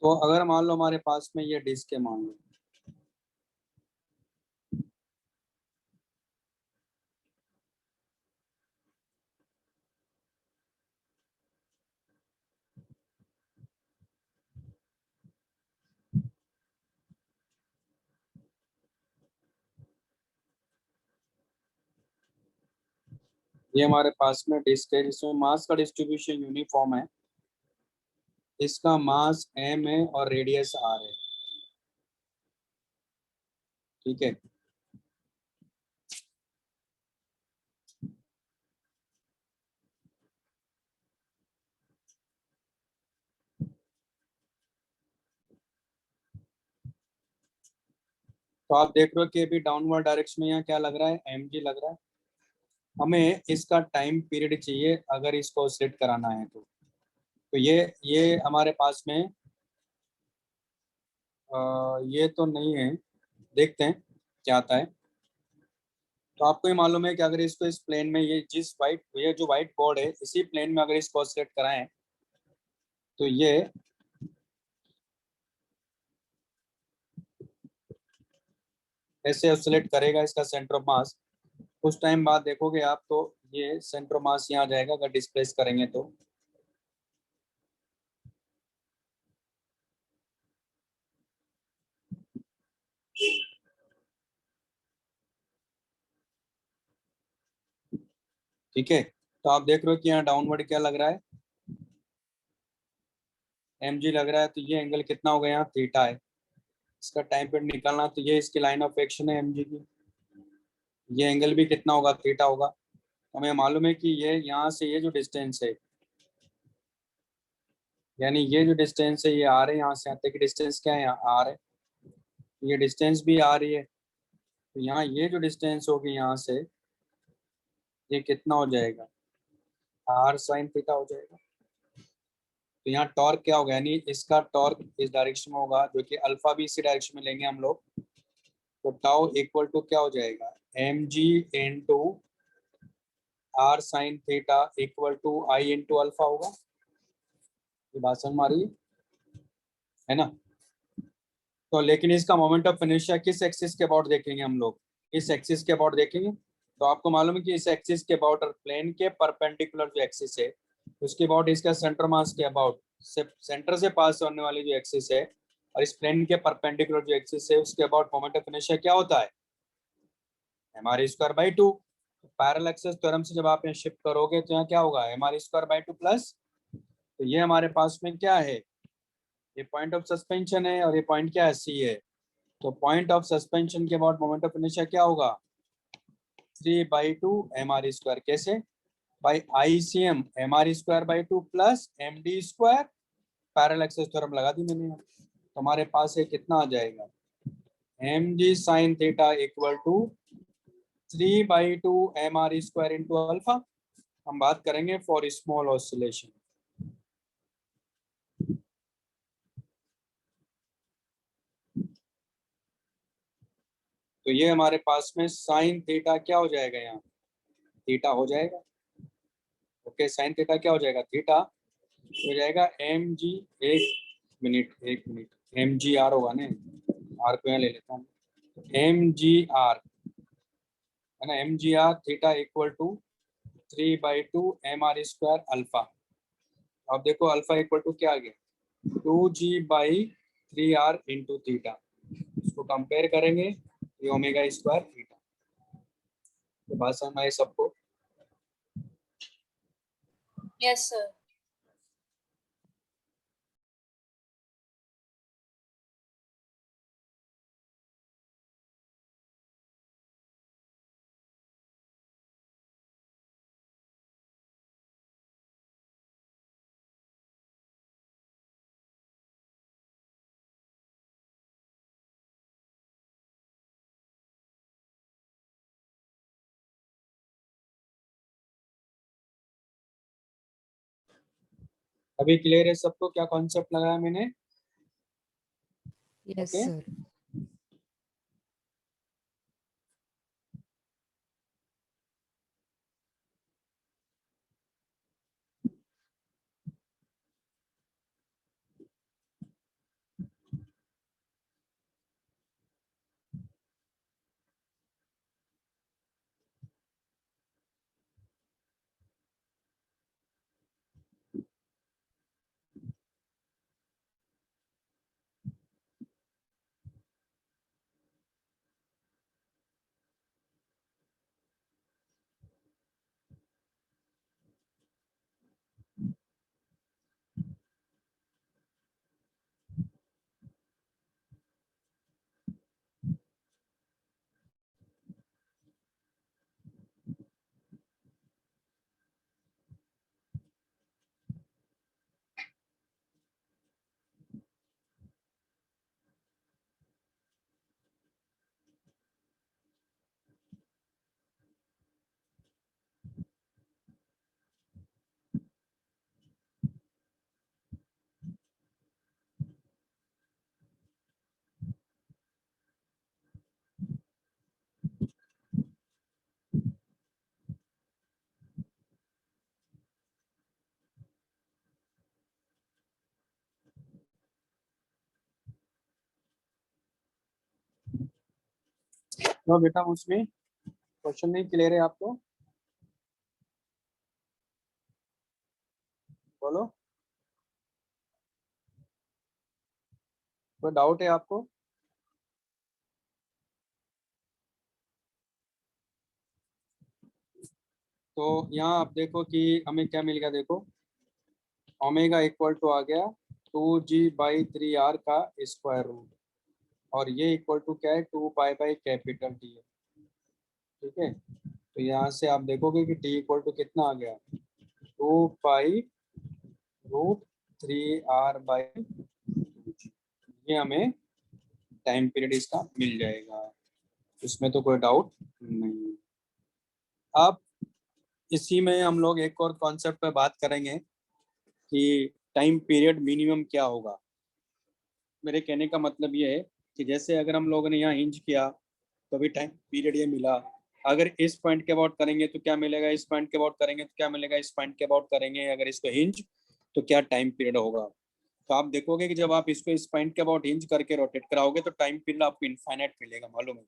तो अगर मान लो हमारे पास में ये डिस्क है, मान लो ये हमारे पास में डिस्क है जिसमें मास का डिस्ट्रीब्यूशन यूनिफॉर्म है। इसका मास m है और रेडियस r है। ठीक है। तो आप देख रहे हो कि अभी डाउनवर्ड डायरेक्शन में यहाँ क्या लग रहा है, mg लग रहा है। हमें इसका टाइम पीरियड चाहिए अगर इसको सेट कराना है तो ये हमारे पास में ये तो नहीं है, देखते हैं क्या आता है। तो आपको ये मालूम है कि अगर इसको इस प्लेन में ये जो व्हाइट बोर्ड है इसी प्लेन में अगर इसको सेट कराएं तो ये ऐसे ऑसिलेट करेगा। इसका सेंटर ऑफ मास कुछ टाइम बाद देखोगे आप तो ये सेंटर ऑफ मास यहाँ आ जाएगा अगर डिस्प्लेस करेंगे तो। ठीक है। तो आप देख रहे हो कि यहाँ डाउनवर्ड क्या लग रहा है, mg लग रहा है। तो ये एंगल कितना होगा, यहाँ थीटा है। इसका टाइम पीरियड निकालना तो ये इसकी लाइन ऑफ एक्शन है mg की। ये एंगल भी कितना होगा, थीटा होगा। हमें मालूम है कि ये यहाँ से ये जो डिस्टेंस है, यानी ये जो डिस्टेंस है ये आर है, यहाँ से यहाँ तक की डिस्टेंस क्या है, यहाँ आर है। ये डिस्टेंस भी आ रही है। तो यहाँ ये जो डिस्टेंस होगी यहाँ से ये कितना हो जाएगा, आर साइन थीटा हो जाएगा। तो यहाँ टॉर्क क्या होगा, यानी इसका टॉर्क इस डायरेक्शन में होगा जो कि अल्फा भी इसी डायरेक्शन में लेंगे हम लोग। तो टाउ इक्वल टू क्या हो जाएगा, m g into r sine theta equal to I into alpha होगा। ये बात समझ में आ रही है ना। तो लेकिन इसका मोमेंट ऑफ इनर्शिया किस एक्सिस के अबाउट देखेंगे हम लोग, इस एक्सिस के अबाउट देखेंगे। तो आपको मालूम है कि इस एक्सिस के अबाउट और प्लेन के परपेंडिकुलर जो एक्सिस है उसके अबाउट इसका सेंटर मास के अबाउट सेंटर से पास होने वाली जो एक्सिस है और इस प्लेन के परपेंडिकुलर जो एक्सिस है उसके अबाउट मोमेंट ऑफ इनर्शिया क्या होता है, mr² 2। पैरेलल एक्सिस थ्योरम से जब आप यहाँ शिफ्ट करोगे तो यहाँ क्या होगा, mr² 2 प्लस। तो ये हमारे पास में क्या है, ये पॉइंट ऑफ सस्पेंशन है और ये पॉइंट क्या है, सी है। तो पॉइंट ऑफ सस्पेंशन के अबाउट मोमेंट ऑफ इनर्शिया क्या होगा, 3/2 mr²। कैसे, by ICM mr²/2 plus md²। Parallel axis theorem लगा दी मैंने यहाँ। तो हमारे पास ये कितना आ जाएगा, mg sin theta equal to 3/2 mr² into alpha. हम बात करेंगे फॉर स्मॉल ऑसिलेशन। तो ये हमारे पास में साइन थीटा क्या हो जाएगा, यहाँ थीटा हो जाएगा। ओके, साइन थीटा क्या हो जाएगा, थीटा हो जाएगा mg। एक मिनट mgr होगा ना, आर को यहाँ ले लेता हूँ। mgr है ना, mgr theta equal to 3/2 mr² alpha. अब देखो अल्फा इक्वल टू क्या आ गया, 2g/3r इंटू थीटा। इसको कंपेयर करेंगे ये ओमेगा² थीटा। तो बात समझ आई सबको। Yes sir. अभी क्लियर है सबको क्या कॉन्सेप्ट लगाया मैंने। Yes okay sir. क्यों बेटा, उसमें क्वेश्चन नहीं क्लियर है आपको? बोलो, कोई डाउट है आपको? तो यहाँ आप देखो कि हमें क्या मिल गया, देखो ओमेगा इक्वल टू आ गया 2g/3r का स्क्वायर रूट, और ये इक्वल टू क्या है, 2 पाई/कैपिटल टी है। ठीक है, तो यहाँ से आप देखोगे कि टी इक्वल टू कितना आ गया, 2 पाई√3r/, ये हमें टाइम पीरियड इसका मिल जाएगा, इसमें तो कोई डाउट नहीं है। अब इसी में हम लोग एक और कॉन्सेप्ट पे बात करेंगे कि टाइम पीरियड मिनिमम क्या होगा। मेरे कहने का मतलब ये है कि जैसे अगर हम लोगों ने यहाँ हिंज किया तो भी टाइम पीरियड ये मिला, अगर इस पॉइंट के अबाउट करेंगे तो क्या मिलेगा, इस पॉइंट के अबाउट करेंगे तो क्या मिलेगा, इस पॉइंट के अबाउट करेंगे अगर इसको हिंज तो क्या टाइम पीरियड होगा। तो आप देखोगे कि जब आप इसको इस पॉइंट के अबाउट हिंज करके रोटेट कराओगे तो टाइम पीरियड आपको इनफाइनाइट मिलेगा, मालूम है।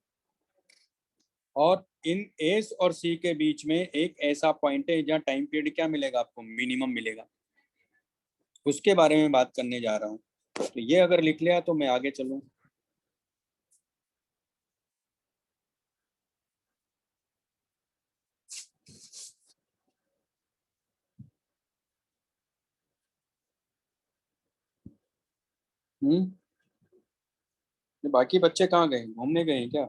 और इन एस और सी के बीच में एक ऐसा पॉइंट है जहाँ टाइम पीरियड क्या मिलेगा, आपको मिनिमम मिलेगा, उसके बारे में बात करने जा रहा हूँ। तो ये अगर लिख लिया तो मैं आगे चलूँ। बाकी बच्चे कहाँ गए, घूमने गए हैं क्या?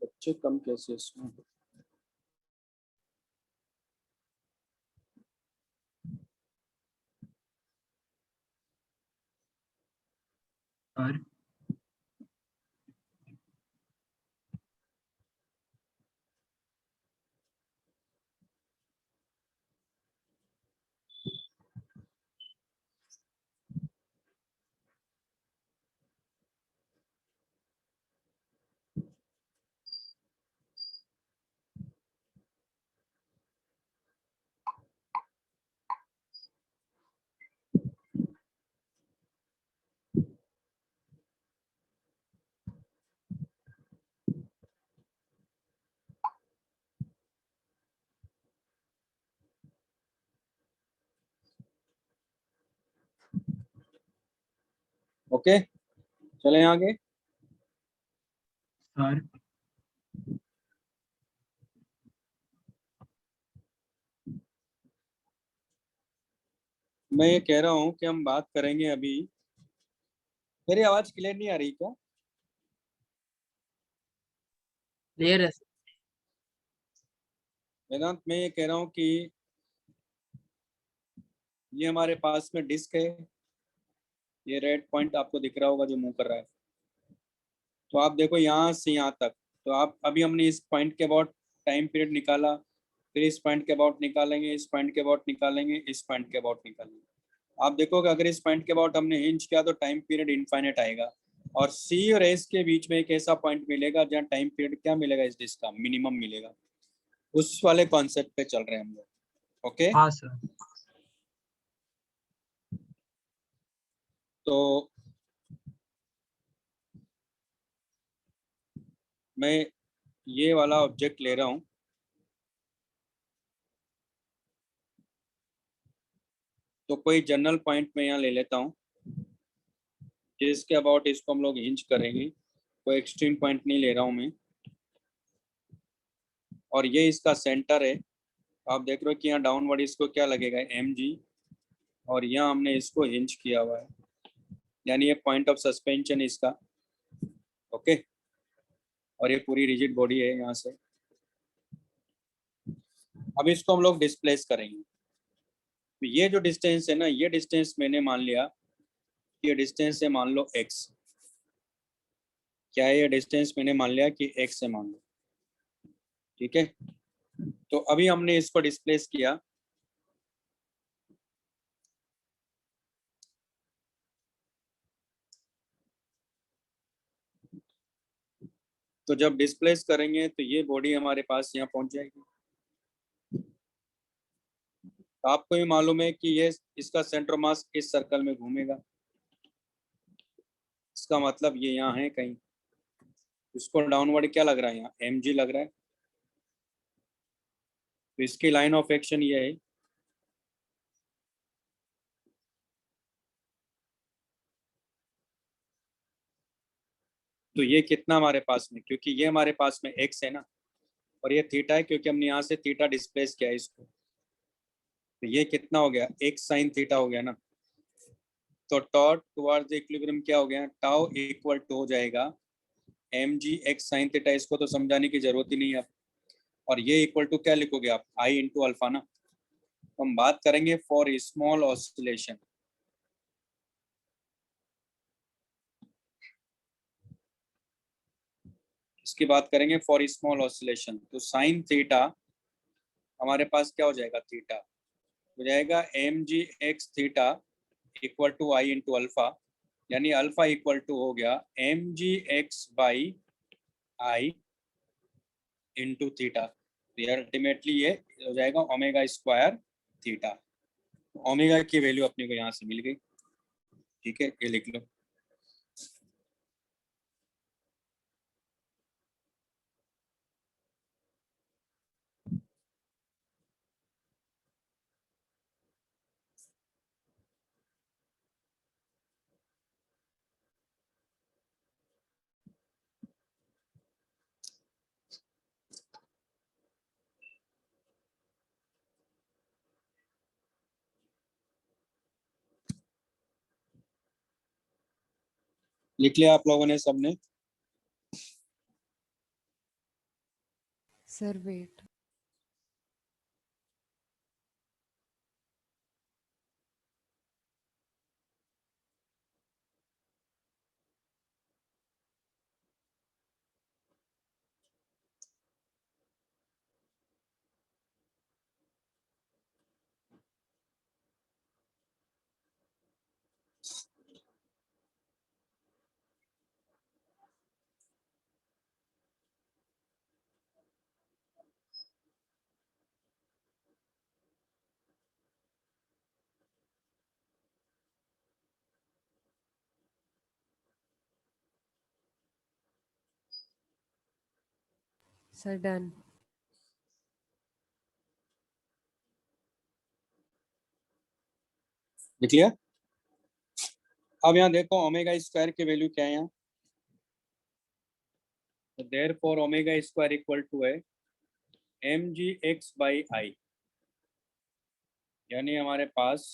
बच्चे कम कैसे इसमें? और ओके, चले आगे। सर मैं ये कह रहा हूँ कि हम बात करेंगे अभी, मेरी आवाज क्लियर नहीं आ रही क्या? क्लियर है। वेदांत, मैं ये कह रहा हूँ कि ये हमारे पास में डिस्क है, ये रेड पॉइंट आपको दिख रहा होगा जो मूव कर रहा है। तो आप देखो यहाँ से यहाँ तक, तो आप अभी हमने इस पॉइंट के अबाउट टाइम पीरियड निकाला, फिर इस पॉइंट के अबाउट निकालेंगे, इस पॉइंट के अबाउट निकालेंगे, इस पॉइंट के अबाउट निकालेंगे। आप देखोगे अगर इस पॉइंट के अबाउट हमने हिंज किया तो टाइम पीरियड इनफाइनाइट आएगा, और सी और एस के बीच में एक ऐसा पॉइंट मिलेगा जहाँ टाइम पीरियड क्या मिलेगा, इस डिस्क का मिनिमम मिलेगा। उस वाले कॉन्सेप्ट पे चल रहे हैं हम लोग। ओके, हाँ सर। तो मैं ये वाला ऑब्जेक्ट ले रहा हूँ, तो कोई जनरल पॉइंट में यहाँ ले लेता हूँ जिसके अबाउट इसको हम लोग हिंज करेंगे, कोई एक्सट्रीम पॉइंट नहीं ले रहा हूँ मैं, और ये इसका सेंटर है। आप देख रहे हो कि यहाँ डाउनवर्ड इसको क्या लगेगा, mg, और यहाँ हमने इसको हिंज किया हुआ है, यानी ये पॉइंट ऑफ सस्पेंशन इसका। ओके, और ये पूरी रिजिड बॉडी है यहाँ से। अब इसको हम लोग डिस्प्लेस करेंगे, तो ये जो डिस्टेंस है ना, ये डिस्टेंस मैंने मान लिया, ये डिस्टेंस है मान लो x। क्या है, ये डिस्टेंस मैंने मान लिया कि x है, मान लो। ठीक है, तो अभी हमने इसको डिस्प्लेस किया, तो जब डिस्प्लेस करेंगे तो ये बॉडी हमारे पास यहाँ पहुंच जाएगी। तो आपको ये मालूम है कि ये इसका सेंटर मास इस सर्कल में घूमेगा। इसका मतलब ये यहाँ है कहीं, इसको डाउनवर्ड क्या लग रहा है यहाँ, mg लग रहा है, तो इसकी लाइन ऑफ एक्शन ये है, तो ये कितना हमारे पास में, क्योंकि ये हमारे पास में x है ना, और ये थीटा है क्योंकि हमने यहाँ से थीटा डिस्प्लेस किया है इसको, तो ये कितना हो गया, x साइन थीटा हो गया ना, तो टॉट टुवर्ड्स इक्विलिब्रियम क्या हो गया, टाउ इक्वल टू हो जाएगा mg x साइन थीटा, इसको तो समझाने की जरूरत ही नहीं है, और ये इक्वल टू क्या लिखोगे आप, i इंटू अल्फा ना। तो हम बात करेंगे फॉर स्मॉल ऑसिलेशन, इसकी बात करेंगे फॉर स्मॉल ऑसिलेशन, तो साइन थीटा हमारे पास क्या हो जाएगा, थीटा हो जाएगा mg x theta equal to i into alpha, यानी अल्फा इक्वल टू हो गया mg x by i into theta, तो अल्टीमेटली ये हो जाएगा ओमेगा स्क्वायर थीटा, ओमेगा की वैल्यू अपने को यहाँ से मिल गई, ठीक है, ये लिख लो। लिख लिया आप लोगों ने सबने, सर वेट, सर डन। लिख लिया। अब यहाँ देखो ओमेगा स्क्वायर की वैल्यू क्या है यहाँ, तो therefore omega square equal to है mg x बाई आई, यानी हमारे पास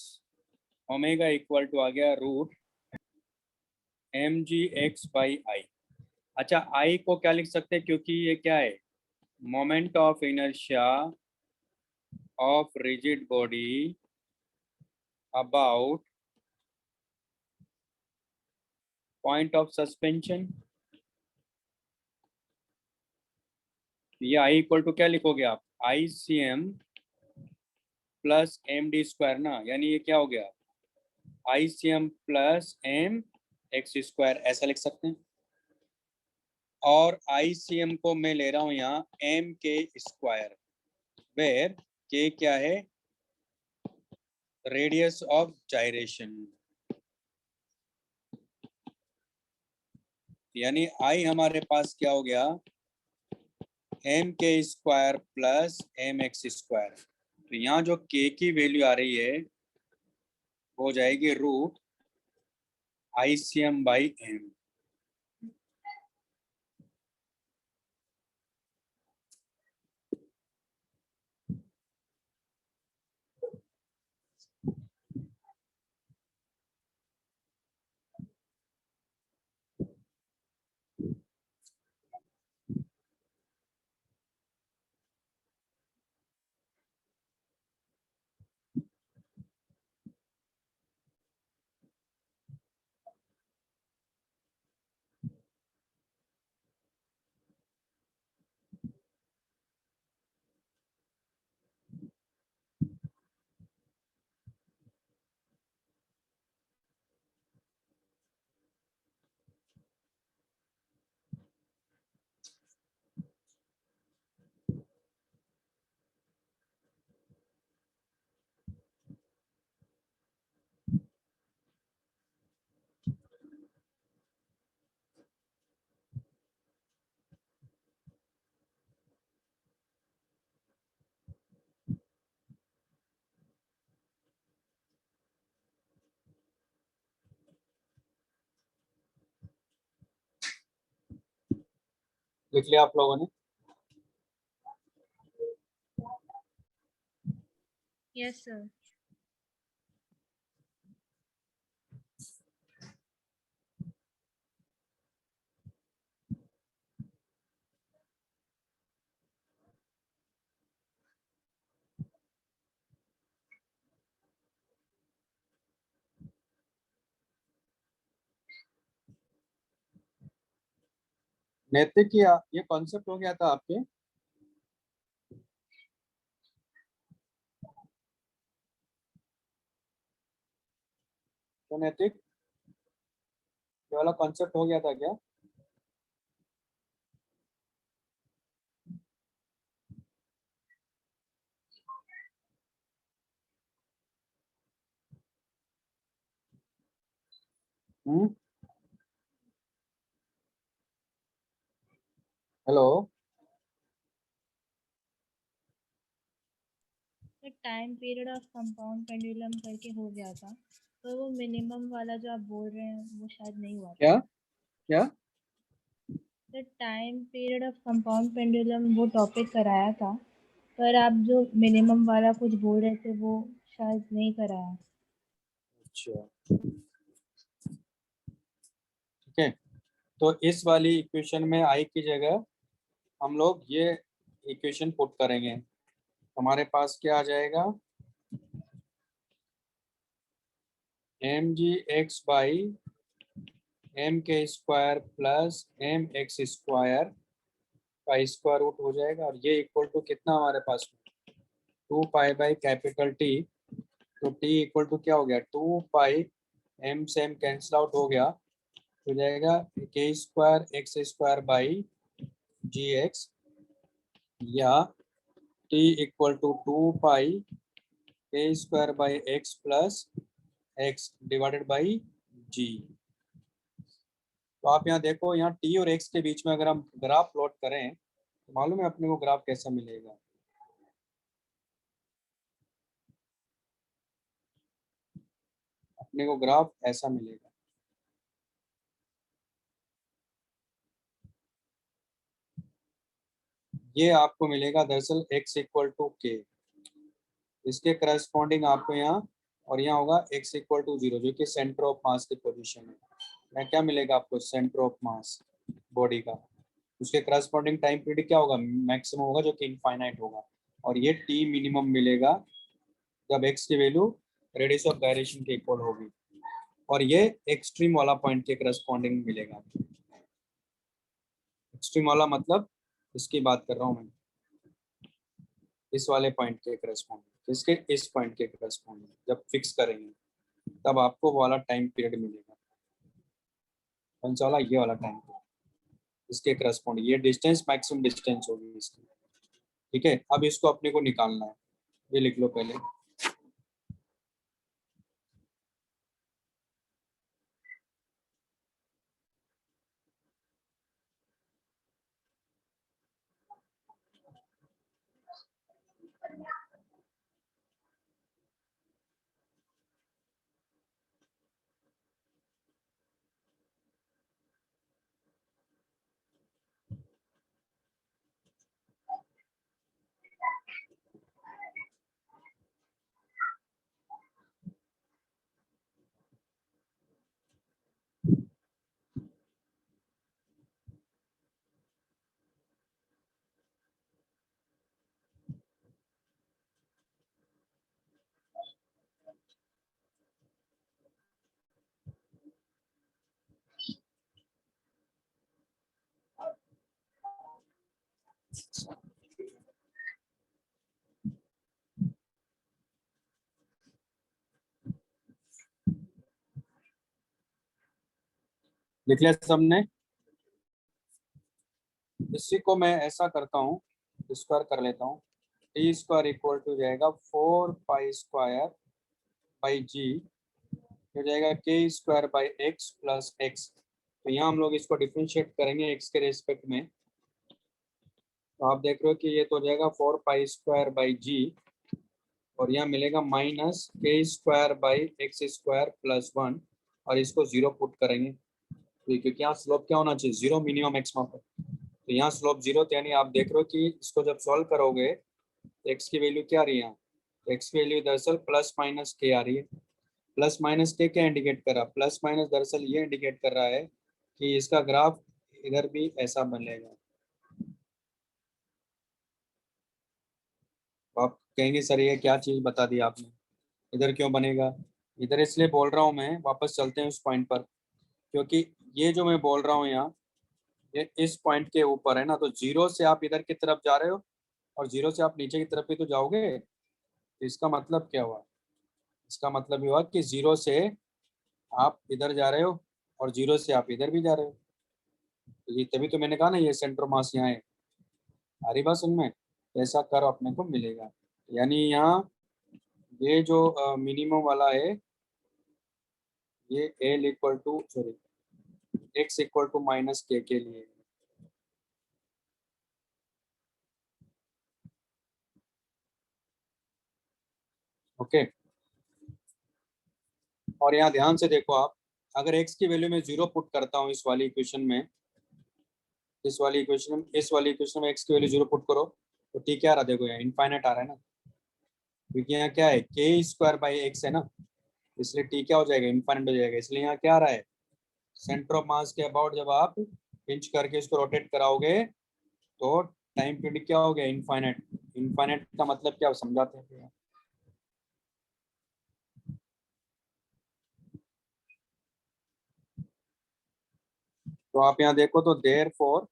ओमेगा इक्वल टू आ गया root mg x by I. अच्छा आई को क्या लिख सकते हैं, क्योंकि ये क्या है, moment of inertia of rigid body about point of suspension, ये आई इक्वल टू क्या लिखोगे आप, I c m plus m d square ना, यानी ये क्या हो गया, I c m plus m x square, ऐसा लिख सकते हैं, और आई सी एम को मैं ले रहा हूं यहाँ एम के स्क्वायर, वेयर के क्या है, रेडियस ऑफ जायरेशन, यानी आई हमारे पास क्या हो गया, m k square plus m x square, तो यहाँ जो के की वैल्यू आ रही है हो जाएगी root I c m by m. लिख लिया आप लोगों ने? Yes sir. नैतिक ये कॉन्सेप्ट हो गया था आपके? तो नैतिक ये वाला कॉन्सेप्ट हो गया था क्या? Hello. Time period of compound pendulum करके हो गया था, पर वो मिनिमम वाला जो आप बोल रहे हैं वो शायद नहीं हुआ था। क्या क्या? The time period of compound pendulum वो टॉपिक कराया था, पर आप जो मिनिमम वाला कुछ बोल रहे थे वो शायद नहीं कराया। अच्छा ठीक है, तो इस वाली इक्वेशन में आई की जगह हम लोग ये इक्वेशन पुट करेंगे। हमारे पास क्या आ जाएगा? M g x by m k square plus m x square का स्क्वायर रूट हो जाएगा, और ये इक्वल टू कितना हमारे पास? 2 पाई बाई कैपिटल टी। तो टी इक्वल टू क्या हो गया? 2 पाई, एम से एम कैंसिल आउट हो गया, हो जाएगा k square x square by g x, या T equal to 2 pi k square by x plus x divided by जी। तो आप यहाँ देखो, यहाँ टी और एक्स के बीच में अगर हम ग्राफ प्लॉट करें तो मालूम है अपने को ग्राफ कैसा मिलेगा? अपने को ग्राफ ऐसा मिलेगा। ये आपको मिलेगा दरअसल x इक्वल टू के, इसके करस्पॉन्डिंग आपको यहाँ, और यहाँ होगा x इक्वल टू 0 जो कि सेंटर ऑफ मास की पोजीशन है। यहाँ क्या मिलेगा आपको? सेंटर ऑफ मास बॉडी का। उसके करस्पॉन्डिंग टाइम पीरियड क्या होगा? मैक्सिमम होगा जो कि इनफाइनाइट होगा, और ये t मिनिमम मिलेगा जब x की वैल्यू रेडियस ऑफ गायरेशन के इक्वल होगी, और ये एक्सट्रीम वाला पॉइंट के करस्पॉन्डिंग मिलेगा। एक्सट्रीम वाला मतलब इसकी बात कर रहा हूँ मैं, इस वाले पॉइंट के करस्पॉन्डिंग, इसके इस पॉइंट के करस्पॉन्डिंग जब फिक्स करेंगे तब आपको वो वाला टाइम पीरियड मिलेगा। कौन सा वाला? ये वाला टाइम पीरियड, इसके करस्पॉन्डिंग ये डिस्टेंस मैक्सिमम डिस्टेंस होगी इसकी। ठीक है, अब इसको अपने को निकालना है, ये लिख लो पहले। लिख लिया सबने? इसी को मैं ऐसा करता हूँ, स्क्वायर कर लेता हूँ। टी स्क्वायर इक्वल टू जाएगा 4 पाई स्क्वायर बाई जी, हो जाएगा k square by x plus x. तो यहाँ हम लोग इसको डिफरेंशिएट करेंगे एक्स के रेस्पेक्ट में, तो आप देख रहे हो कि ये तो हो जाएगा 4 पाई स्क्वायर बाई जी, और यहाँ मिलेगा माइनस के square by x square plus 1, और इसको 0 पुट करेंगे, तो क्योंकि यहाँ स्लोप क्या होना चाहिए? 0 मिनिमम एक्स पर। तो यहाँ स्लोप 0, तो यानी आप देख रहे हो कि इसको जब सॉल्व करोगे तो एक्स की वैल्यू क्या आ रही है यहाँ, एक्स की वैल्यू दरअसल प्लस माइनस के आ रही है। प्लस माइनस के क्या इंडिकेट कर रहा है, प्लस माइनस दरअसल ये इंडिकेट कर रहा है कि इसका ग्राफ इधर भी ऐसा बनेगा। तो आप कहेंगे सर ये क्या चीज बता दी आपने, इधर क्यों बनेगा। इधर इसलिए बोल रहा हूँ मैं, वापस चलते हैं उस पॉइंट पर, क्योंकि ये जो मैं बोल रहा हूँ यहाँ ये इस पॉइंट के ऊपर है ना, तो जीरो से आप इधर की तरफ जा रहे हो और जीरो से आप नीचे की तरफ भी तो जाओगे। तो इसका मतलब क्या हुआ, इसका मतलब ये हुआ कि जीरो से आप इधर जा रहे हो और जीरो से आप इधर भी जा रहे हो। तो ये तभी तो मैंने कहा ना ये सेंटर मास यहाँ है। आ रही बात सुन में, ऐसा कर अपने को मिलेगा। यानी यहाँ ये जो मिनिमम वाला है ये l equal to sorry x equal to minus के लिए। ओके, और यहाँ ध्यान से देखो आप, अगर x की वैल्यू में 0 पुट करता हूँ इस वाली इक्वेशन में, इस वाली इक्वेशन में x की वैल्यू 0 पुट करो तो t क्या आ रहा है, देखो यहाँ इनफाइनाइट आ रहा है ना, क्योंकि यहाँ क्या है के स्क्वायर बाई एक्स है ना, इसलिए t क्या हो जाएगा, इनफाइनाइट हो जाएगा। इसलिए यहाँ क्या आ रहा है, सेंटर ऑफ मास के अबाउट जब आप पिंच करके इसको रोटेट कराओगे तो टाइम पीरियड क्या हो गया, इनफाइनाइट। इनफाइनाइट का मतलब क्या समझाते हैं। तो आप यहाँ देखो तो देयर फॉर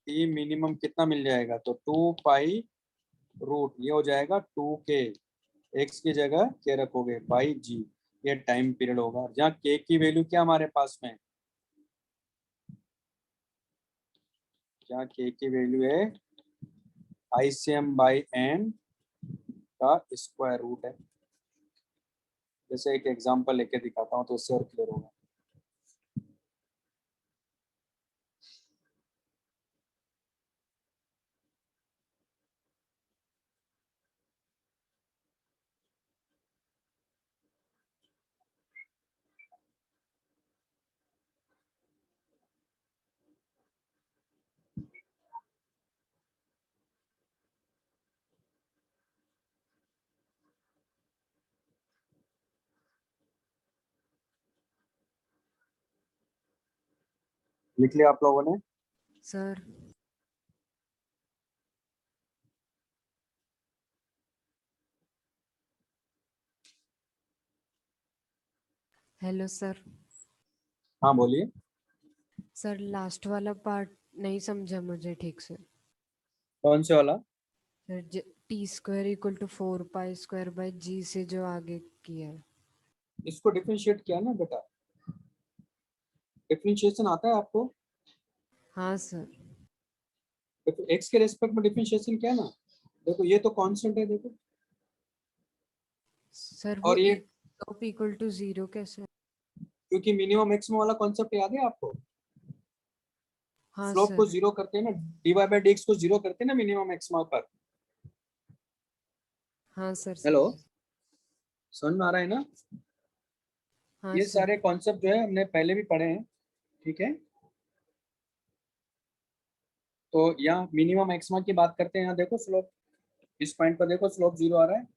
टी मिनिमम कितना मिल जाएगा, तो 2 पाई रूट ये हो जाएगा 2k, एक्स की जगह के रखोगे बाई जी, ये टाइम पीरियड होगा। जहाँ के की वैल्यू क्या हमारे पास में, जहाँ के की वैल्यू है ICM बाई एन का स्क्वायर रूट है। जैसे एक एग्जांपल लेके दिखाता हूँ तो उससे और क्लियर होगा। लिख लिया आप लोगों ने। Sir hello sir. हाँ बोलिए। सर लास्ट वाला पार्ट नहीं समझा मुझे ठीक से। कौन से वाला, sir T square equal to 4 pi square by g से जो आगे किया है। इसको डिफरेंशिएट किया ना बेटा, डिफरेंशिएशन आता है आपको। हाँ सर। देखो एक्स के रेस्पेक्ट में डिफरेंशिएशन क्या है ना, देखो ये तो कांस्टेंट है देखो, सर वो और ये स्लोप इक्वल टू 0 कैसे। क्योंकि मिनिमम मैक्सिमम वाला कॉन्सेप्ट याद है आपको, हाँ स्लोप को सर। 0 करते हैं ना, d y by d x को 0 करते हैं ना मिनिमम मैक्सिमम पर। हाँ सर हेलो, समझ। समझ में आ रहा है ना। हाँ ये सर। सारे कॉन्सेप्ट जो है हमने पहले भी पढ़े हैं, ठीक है। तो यहाँ मिनिमम मैक्सिमा की बात करते हैं, यहाँ देखो स्लोप, इस पॉइंट पर देखो स्लोप 0 आ रहा है,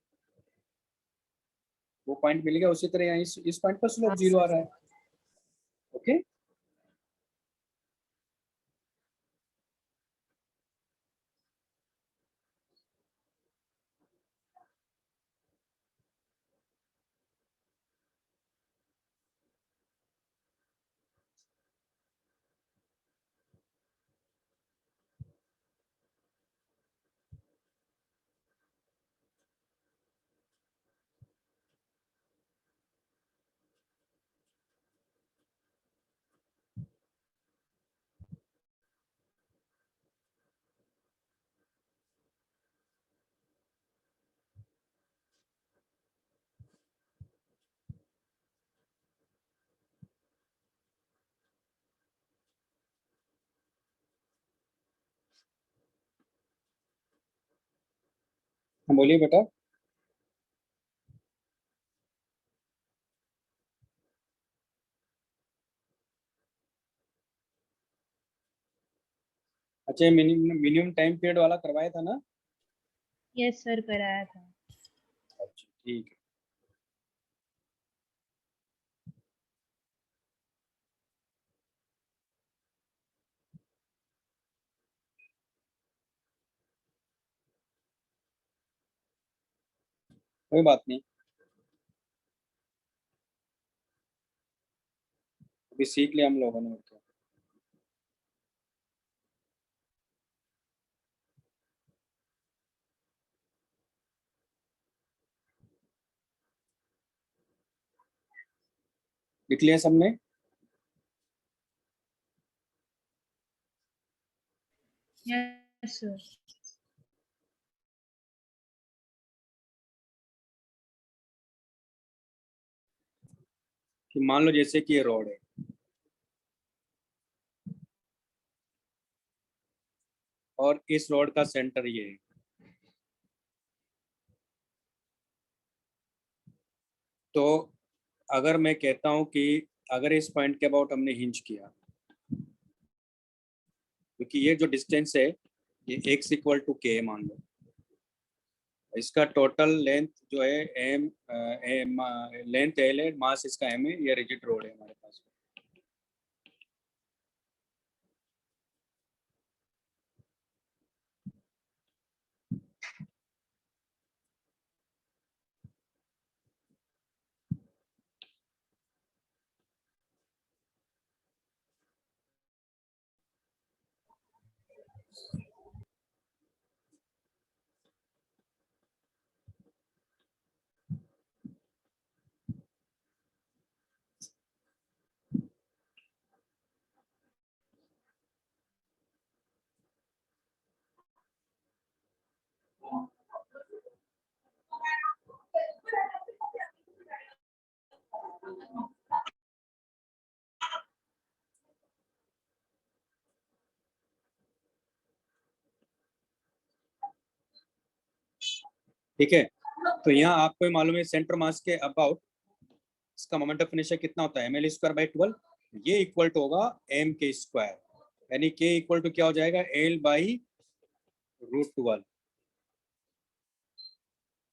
वो पॉइंट मिल गया। उसी तरह यहाँ इस पॉइंट पर स्लोप हाँ 0 आ सर। रहा है। ओके, बोलिए बेटा। अच्छा, मिनिमम टाइम पीरियड वाला करवाया था ना? यस सर, कराया था। अच्छा ठीक है। कोई बात नहीं, अभी सीख लिया हम लोगों ने। और क्या। लिख लिया सबने? Yes sir. कि मान लो जैसे कि ये रोड है और इस रोड का सेंटर ये है, तो अगर मैं कहता हूं कि अगर इस पॉइंट के अबाउट हमने हिंज किया, क्योंकि ये जो डिस्टेंस है ये x इक्वल टू के मान लो, इसका टोटल लेंथ जो है एम, लेंथ एल है, मास इसका एम है, ये रिजिड रोड है हमारे पास। ठीक है, तो यहाँ आपको मालूम है सेंटर मास के अबाउट इसका मोमेंट ऑफ इनर्शिया कितना होता है, ml स्क्वायर बाई 12। ये इक्वल टू होगा m के स्क्वायर, यानी k इक्वल टू क्या हो जाएगा, l बाई √12।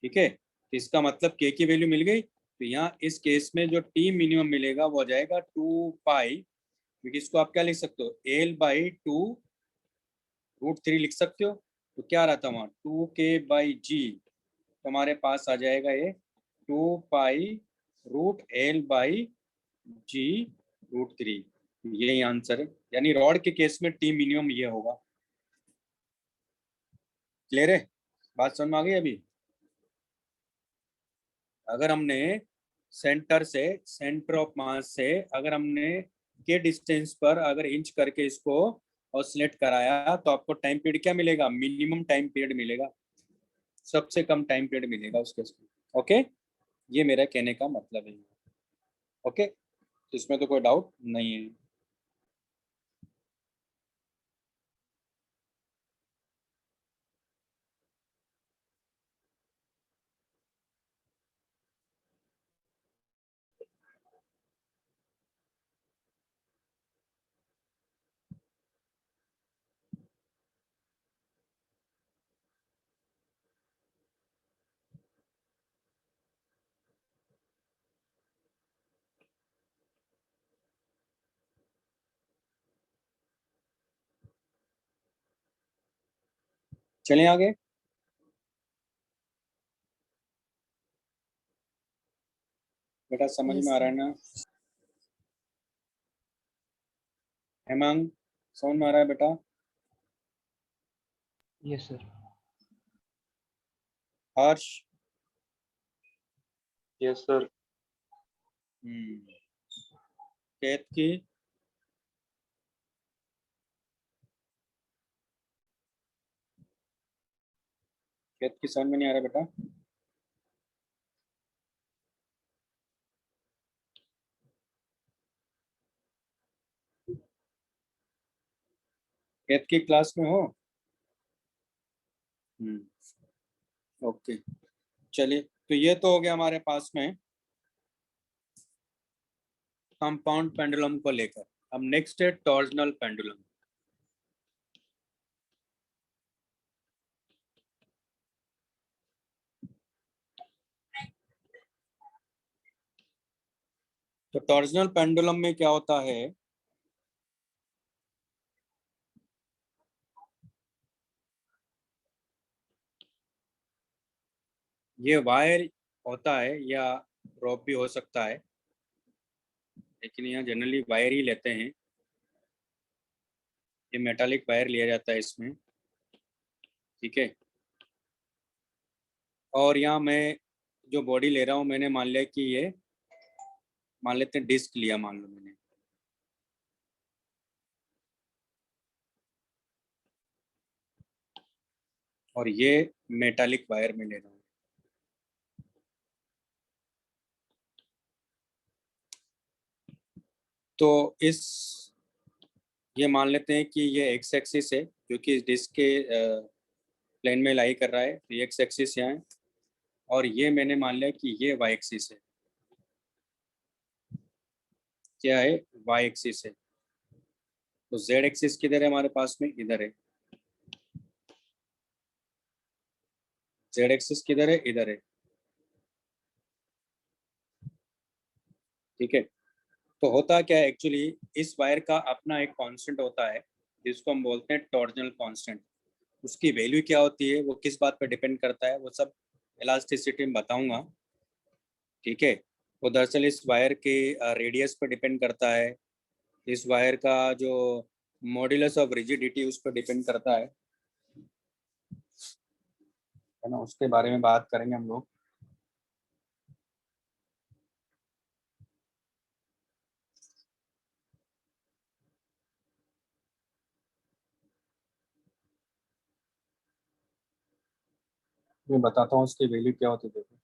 ठीक है, तो इसका मतलब k की वैल्यू मिल गई। तो यहाँ इस केस में जो t मिनिमम मिलेगा वो हो जाएगा 2 पाई, क्योंकि इसको आप क्या लिख सकते हो, l बाई 2√3 लिख सकते हो। तो क्या रहता वहाँ 2k बाई g, तो हमारे पास आ जाएगा ये 2 पाई √l बाई g√3। यही आंसर है, यानी रॉड के केस में टी मिनिमम ये होगा। क्लियर है, बात समझ में आ गई अभी? अगर हमने सेंटर से, सेंटर ऑफ मास से अगर हमने के डिस्टेंस पर अगर इंच करके इसको ऑसिलेट कराया, तो आपको टाइम पीरियड क्या मिलेगा, मिनिमम टाइम पीरियड मिलेगा, सबसे कम टाइम पीरियड मिलेगा उसके। ओके, ये मेरा कहने का मतलब है। ओके, तो इसमें तो कोई डाउट नहीं है। चलें आगे। बेटा समझ यस में आ रहा सर। है ना? हेमंग, समझ में आ रहा है बेटा? Yes sir. Harsh? Yes sir. Ketaki? Ketaki समझ में नहीं आ रहा बेटा? केतकी क्लास में हो? ओके, चलिए, तो ये तो हो गया हमारे पास में कंपाउंड पेंडुलम को लेकर। अब नेक्स्ट है टॉर्जनल पेंडुलम। तो टॉर्जनल पेंडुलम में क्या होता है, ये वायर होता है या रोप भी हो सकता है, लेकिन यहाँ जनरली वायर ही लेते हैं। ये मेटालिक वायर लिया जाता है इसमें, ठीक है। और यहाँ मैं जो बॉडी ले रहा हूँ, मैंने मान लिया कि ये, मान लेते हैं डिस्क लिया, मान लो मैंने, और ये मेटालिक वायर में ले रहा हूँ। तो ये मान लेते हैं कि ये एक्स एक्सिस है, क्योंकि इस डिस्क के प्लेन में लाई कर रहा है, तो ये एक्स एक्सिस यहाँ है, और ये मैंने मान लिया कि ये वाई एक्सिस है। क्या है? वाई एक्सिस है। तो जेड एक्सिस किधर है हमारे पास में? इधर है। जेड एक्सिस किधर है? इधर है, ठीक है। तो होता क्या है एक्चुअली, इस वायर का अपना एक कांस्टेंट होता है जिसको हम बोलते हैं टॉर्जनल कांस्टेंट। उसकी वैल्यू क्या होती है, वो किस बात पर डिपेंड करता है, वो सब इलास्टिसिटी में बताऊंगा, ठीक है। वो दरअसल इस वायर के रेडियस पर डिपेंड करता है, इस वायर का जो मॉड्यूलस ऑफ रिजिडिटी उस पर डिपेंड करता है ना, उसके बारे में बात करेंगे हम लोग। मैं बताता हूँ उसकी वैल्यू क्या होती है, देखो।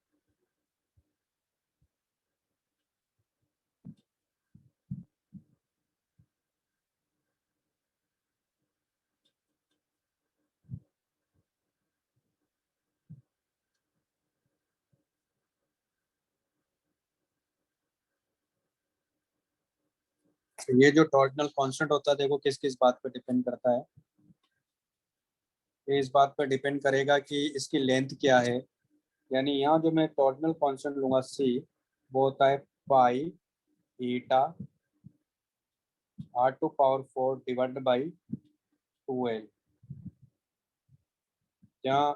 तो ये जो टॉर्जनल कांस्टेंट होता है, देखो किस किस बात पर डिपेंड करता है। ये इस बात पर डिपेंड करेगा कि इसकी लेंथ क्या है, यानी यहाँ जो मैं टॉर्जनल कांस्टेंट लूंगा सी, वो होता है पाई ईटा r⁴ डिवाइडेड बाई 2l, जहाँ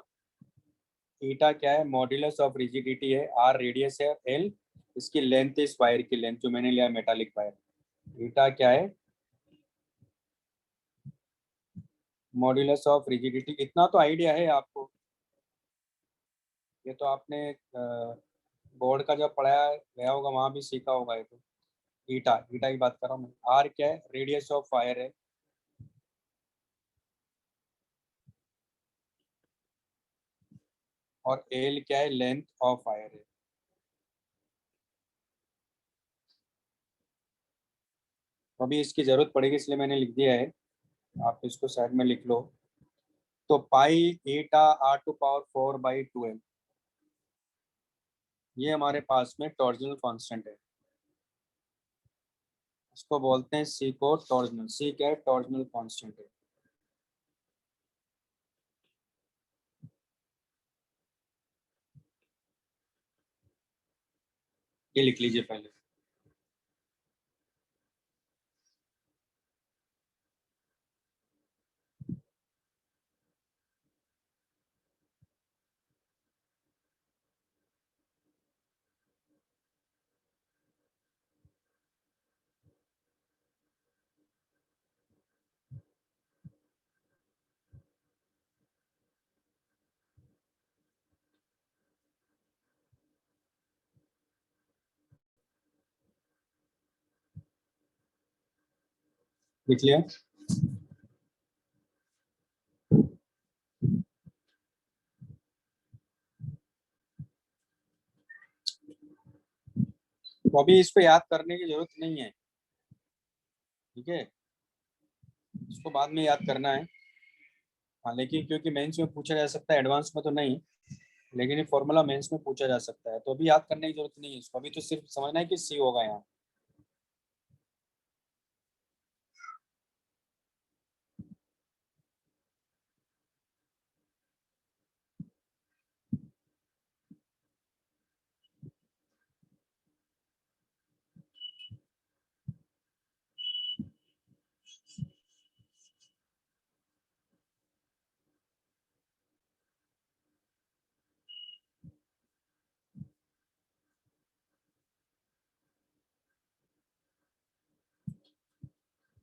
ईटा क्या है, मॉड्यूलस ऑफ रिजिडिटी है, आर रेडियस है, एल इसकी लेंथ है, इस वायर की लेंथ जो मैंने लिया मेटालिक वायर। ईटा क्या है? Modulus of rigidity. इतना तो आइडिया है आपको, ये तो आपने बोर्ड का जब पढ़ाया गया होगा वहां भी सीखा होगा ये तो। ईटा ईटा की बात कर रहा हूँ मैं। आर क्या है? रेडियस ऑफ फायर है, और एल क्या है? लेंथ ऑफ फायर है। तो अभी इसकी जरूरत पड़ेगी इसलिए मैंने लिख दिया है, आप इसको साइड में लिख लो। तो पाई ईटा r⁴/2l, ये हमारे पास में टॉर्जनल कांस्टेंट है, इसको बोलते हैं सी को टॉर्जनल। सी क्या है? टॉर्जनल कांस्टेंट है। ये लिख लीजिए पहले। लिख लिया? तो अभी इसको याद करने की जरूरत नहीं है, ठीक है, इसको बाद में याद करना है। हाँ, लेकिन क्योंकि मेंस में पूछा जा सकता है, एडवांस में तो नहीं, लेकिन ये फॉर्मूला मेंस में पूछा जा सकता है, तो अभी याद करने की जरूरत नहीं है इसको, अभी तो सिर्फ समझना है कि सी होगा यहाँ।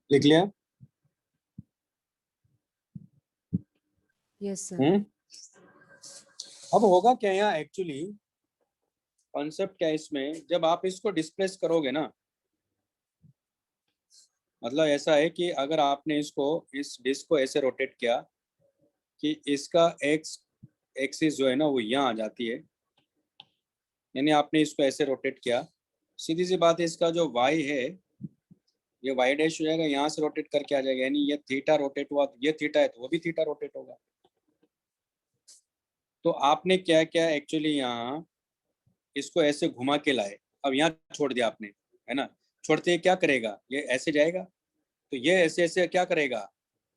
लिख लिया? Yes sir. अब होगा क्या यहाँ एक्चुअली कॉन्सेप्ट क्या है इसमें, जब आप इसको डिस्प्लेस करोगे ना, मतलब ऐसा है कि अगर आपने इसको इस डिस्क को ऐसे रोटेट किया कि इसका एक्स एक्सिस जो है ना वो यहाँ आ जाती है, यानी आपने इसको ऐसे रोटेट किया, सीधी सी बात है इसका जो वाई है ये वाई डैश हो जाएगा, यहाँ से रोटेट करके आ जाएगा, यानी ये थीटा रोटेट हुआ, ये थीटा है तो वो भी थीटा रोटेट होगा। तो आपने क्या क्या एक्चुअली यहाँ इसको ऐसे घुमा के लाए, अब यहाँ छोड़ दिया आपने, है ना, छोड़ते ही क्या करेगा, ये ऐसे जाएगा, तो ये ऐसे ऐसे क्या करेगा,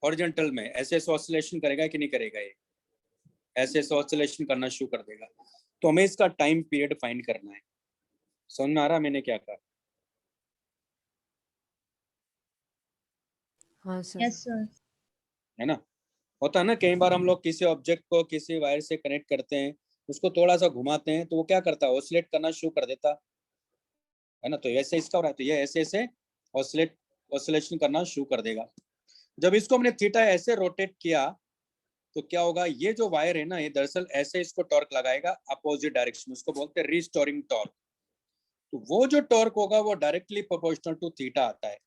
हॉरिजॉन्टल में ऐसे ऐसे ऑसिलेशन करेगा कि नहीं करेगा, ये ऐसे ऐसे ऑसिलेशन करना शुरू कर देगा। तो हमें इसका टाइम पीरियड फाइंड करना है। समझ में आ रहा मैंने क्या कहा? हाँ सर। Yes sir. है ना, होता है ना कई बार हम लोग किसी ऑब्जेक्ट को किसी वायर से कनेक्ट करते हैं, उसको थोड़ा सा घुमाते हैं तो वो क्या करता है, ऑसिलेट करना शुरू कर देता है ना, तो ऐसे इसका हो रहा है, तो ये ऐसे ऐसे ऑसिलेशन करना शुरू कर देगा। जब इसको हमने थीटा ऐसे रोटेट किया तो क्या होगा, ये जो वायर है ना ये दरअसल ऐसे इसको टॉर्क लगाएगा अपोजिट डायरेक्शन में, उसको बोलते हैं रीस्टोरिंग टॉर्क। तो वो जो टॉर्क होगा वो डायरेक्टली प्रोपोर्शनल टू थीटा आता है,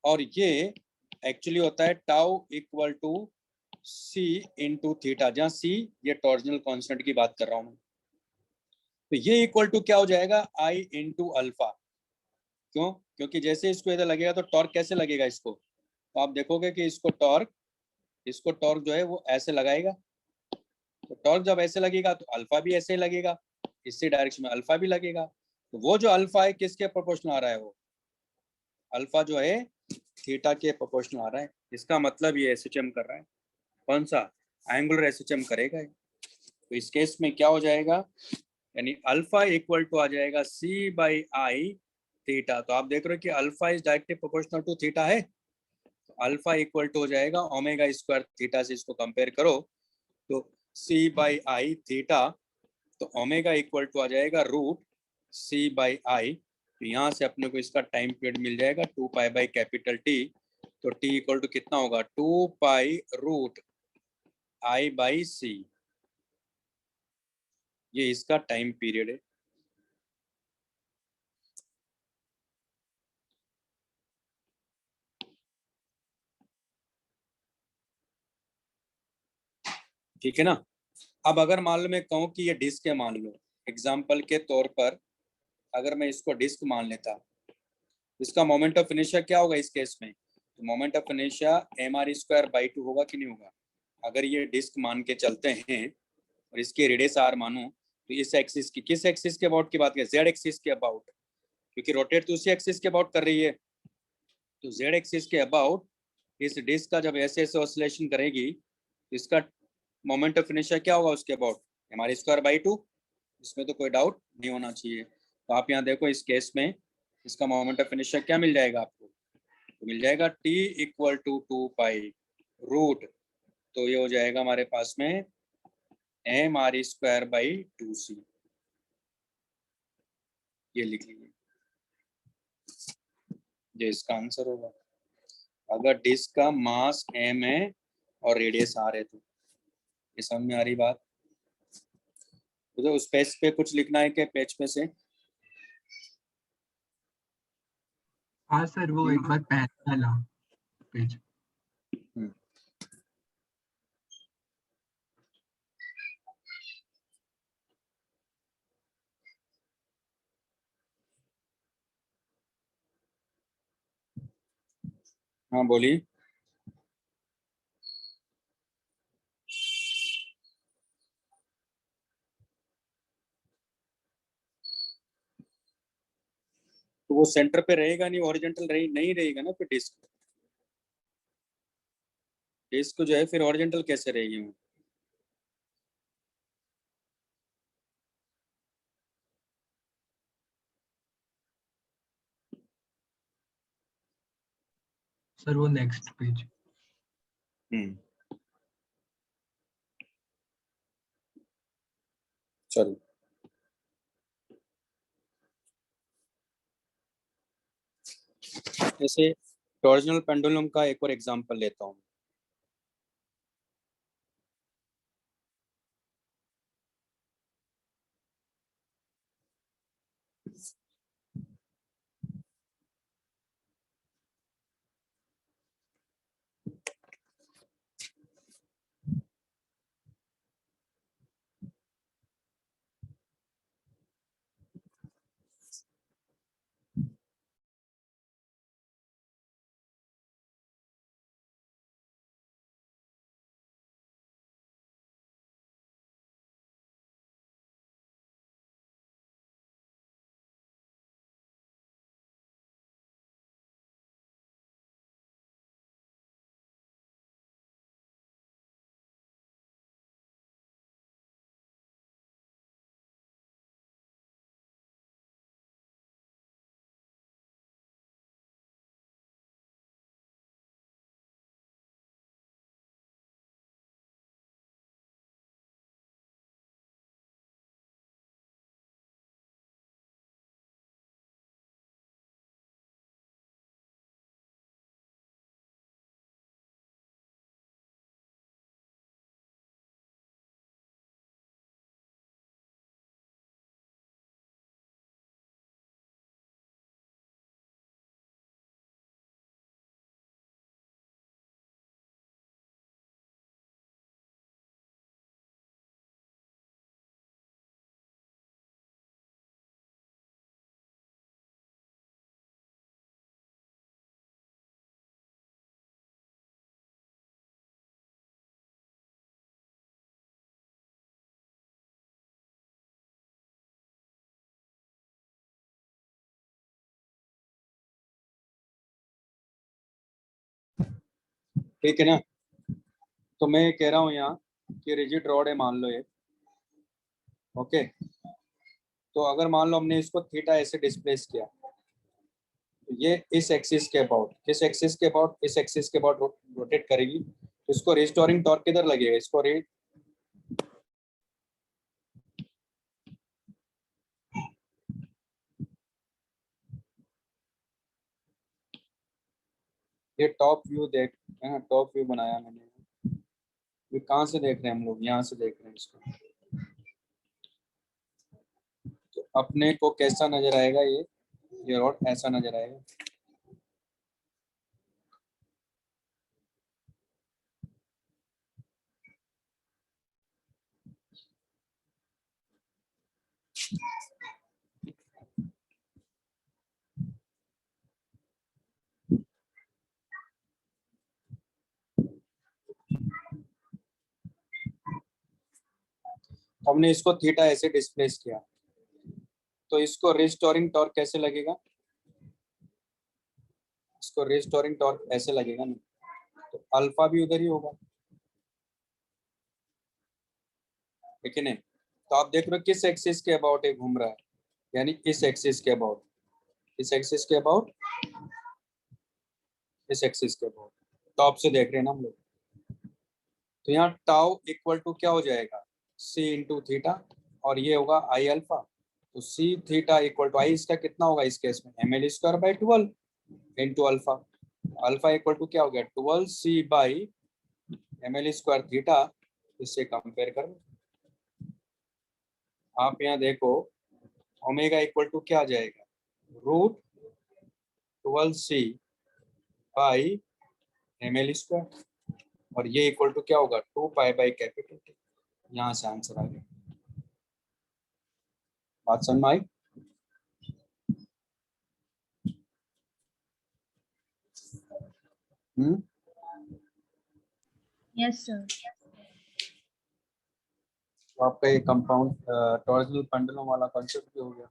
और ये एक्चुअली होता है tau equal to c into theta, जहाँ सी ये टॉर्जनल कांस्टेंट की बात कर रहा हूँ मैं। तो ये इक्वल टू क्या हो जाएगा, आई इंटू अल्फा। क्यों? क्योंकि जैसे इसको इधर लगेगा तो टॉर्क कैसे लगेगा इसको, तो आप देखोगे कि इसको टॉर्क जो है वो ऐसे लगाएगा, तो टॉर्क जब ऐसे लगेगा तो अल्फा भी ऐसे लगेगा, इसी डायरेक्शन में अल्फा भी लगेगा। तो वो जो अल्फा है किसके प्रोपोर्शनल आ रहा है, वो अल्फा जो है थीटा के प्रोपोर्शनल आ रहा है। इसका मतलब ये एसएचएम कर रहा है, कौन सा, एंगुलर एसएचएम करेगा। तो इस केस में क्या हो जाएगा, यानी अल्फा इक्वल टू आ जाएगा सी बाई आई थीटा। तो आप देख रहे हो कि alpha is directly proportional to theta है, तो अल्फा इक्वल टू हो जाएगा ओमेगा स्क्वायर थीटा से इसको कंपेयर करो तो सी बाई आई थीटा, तो ओमेगा इक्वल टू आ जाएगा रूट सी बाई आई। तो यहाँ से अपने को इसका टाइम पीरियड मिल जाएगा 2 पाई बाई कैपिटल टी, तो टी इक्वल टू कितना होगा, 2 पाई रूट आई बाई सी, ये इसका टाइम पीरियड है। ठीक है ना। अब अगर मान लो मैं कहूँ कि ये डिस्क है, मान लो एग्जाम्पल के तौर पर अगर मैं इसको डिस्क मान लेता, इसका मोमेंट ऑफ इनर्शिया क्या होगा इस केस में, तो moment of inertia m r square by 2 होगा कि नहीं होगा। अगर ये डिस्क मान के चलते हैं और इसकी रेडियस आर मानो, तो इस एक्सिस की, किस एक्सिस के अबाउट की बात करें, जेड एक्सिस के अबाउट, क्योंकि रोटेट तो उसी एक्सिस के अबाउट कर रही है। तो जेड एक्सिस के अबाउट इस डिस्क का जब ऐसे ऐसे ऑसिलेशन करेगी, इसका मोमेंट ऑफ इनर्शिया क्या होगा उसके अबाउट, हमारे स्क्वायर बाई 2, इसमें तो कोई डाउट नहीं होना चाहिए। तो आप यहाँ देखो इस केस में इसका मोमेंट ऑफ इनर्शिया क्या मिल जाएगा आपको, तो मिल जाएगा T equal to 2 pi root, तो ये हो जाएगा हमारे पास में m r square by 2 c, ये लिख लीजिए, ये इसका आंसर होगा। अगर डिस्क का मास एम है और रेडियस आर है तो ये समझ में आ रही बात। तो उस पेज पे कुछ लिखना है क्या, पेज पे से? हाँ सर, वो एक बार पहला पेज। हाँ बोलिए। तो वो सेंटर पे रहेगा नहीं, हॉरिजॉन्टल नहीं रहेगा ना फिर डिस्क, डिस्क जो है फिर हॉरिजॉन्टल कैसे रहेगी वो? सर वो नेक्स्ट पेज। चलो जैसे टॉर्जनल पेंडुलम का एक और एग्जांपल लेता हूँ। ठीक है ना। तो मैं कह रहा हूँ यहाँ कि रिजिड रॉड है, मान लो ये। ओके, तो अगर मान लो हमने इसको थीटा ऐसे डिस्प्लेस किया, तो ये इस एक्सिस के अबाउट, किस एक्सिस के अबाउट, इस एक्सिस के अबाउट रोटेट करेगी। तो इसको रिस्टोरिंग टॉर्क किधर लगेगा, इसको ये टॉप व्यू देख है ना, टॉप व्यू बनाया मैंने। ये कहाँ से देख रहे हैं हम लोग, यहाँ से देख रहे हैं इसको। तो अपने को कैसा नजर आएगा ये रॉड ऐसा नजर आएगा। हमने इसको थीटा ऐसे डिस्प्लेस किया, तो इसको रिस्टोरिंग टॉर्क कैसे लगेगा, इसको रिस्टोरिंग टॉर्क ऐसे लगेगा ना, तो अल्फा भी उधर ही होगा, ठीक है नहीं। तो आप देख रहे हो किस एक्सिस के अबाउट ये घूम रहा है, यानी इस एक्सिस के अबाउट, इस एक्सिस के अबाउट, इस एक्सिस के अबाउट। टॉप से देख रहे हैं ना हम लोग। तो यहाँ टाउ इक्वल टू क्या हो जाएगा, सी इंटू थीटा, और ये होगा आई अल्फा। तो C theta equal to I, इसका कितना होगा इस केस में, M L square by 12 into alpha. Alpha equal to क्या हो गया, 12 सी by M L square theta. इससे कंपेयर करो आप, यहाँ देखो ओमेगा इक्वल टू क्या आ जाएगा, root 12 C by M L square, और ये इक्वल टू क्या होगा, 2 पाई बाई कैपिटल टी। यहाँ से आंसर आ गया। बात समझ में आई। Yes sir. तो आपका ये कंपाउंड टॉर्जनल पेंडुलम वाला कॉन्सेप्ट भी हो गया।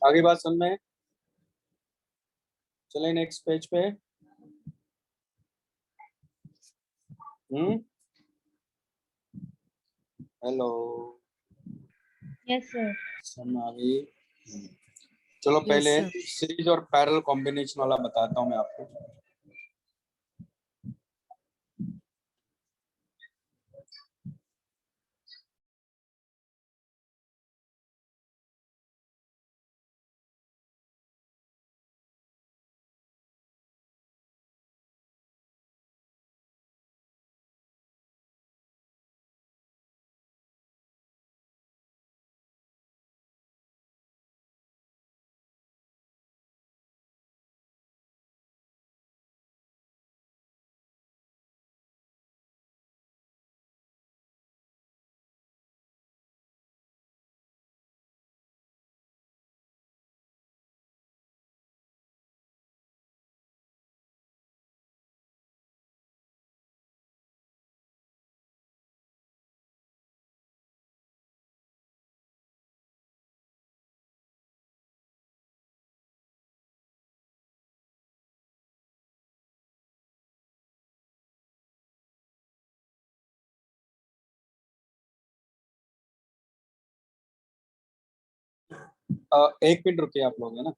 आगे बात सुन में। चले नेक्स्ट पेज पे। Hello, yes sir. समझ आ गई? चलो Yes, पहले sir. सीरीज और पैरेलल कॉम्बिनेशन वाला बताता हूँ मैं आपको। एक मिनट रुकिए आप लोग, है ना।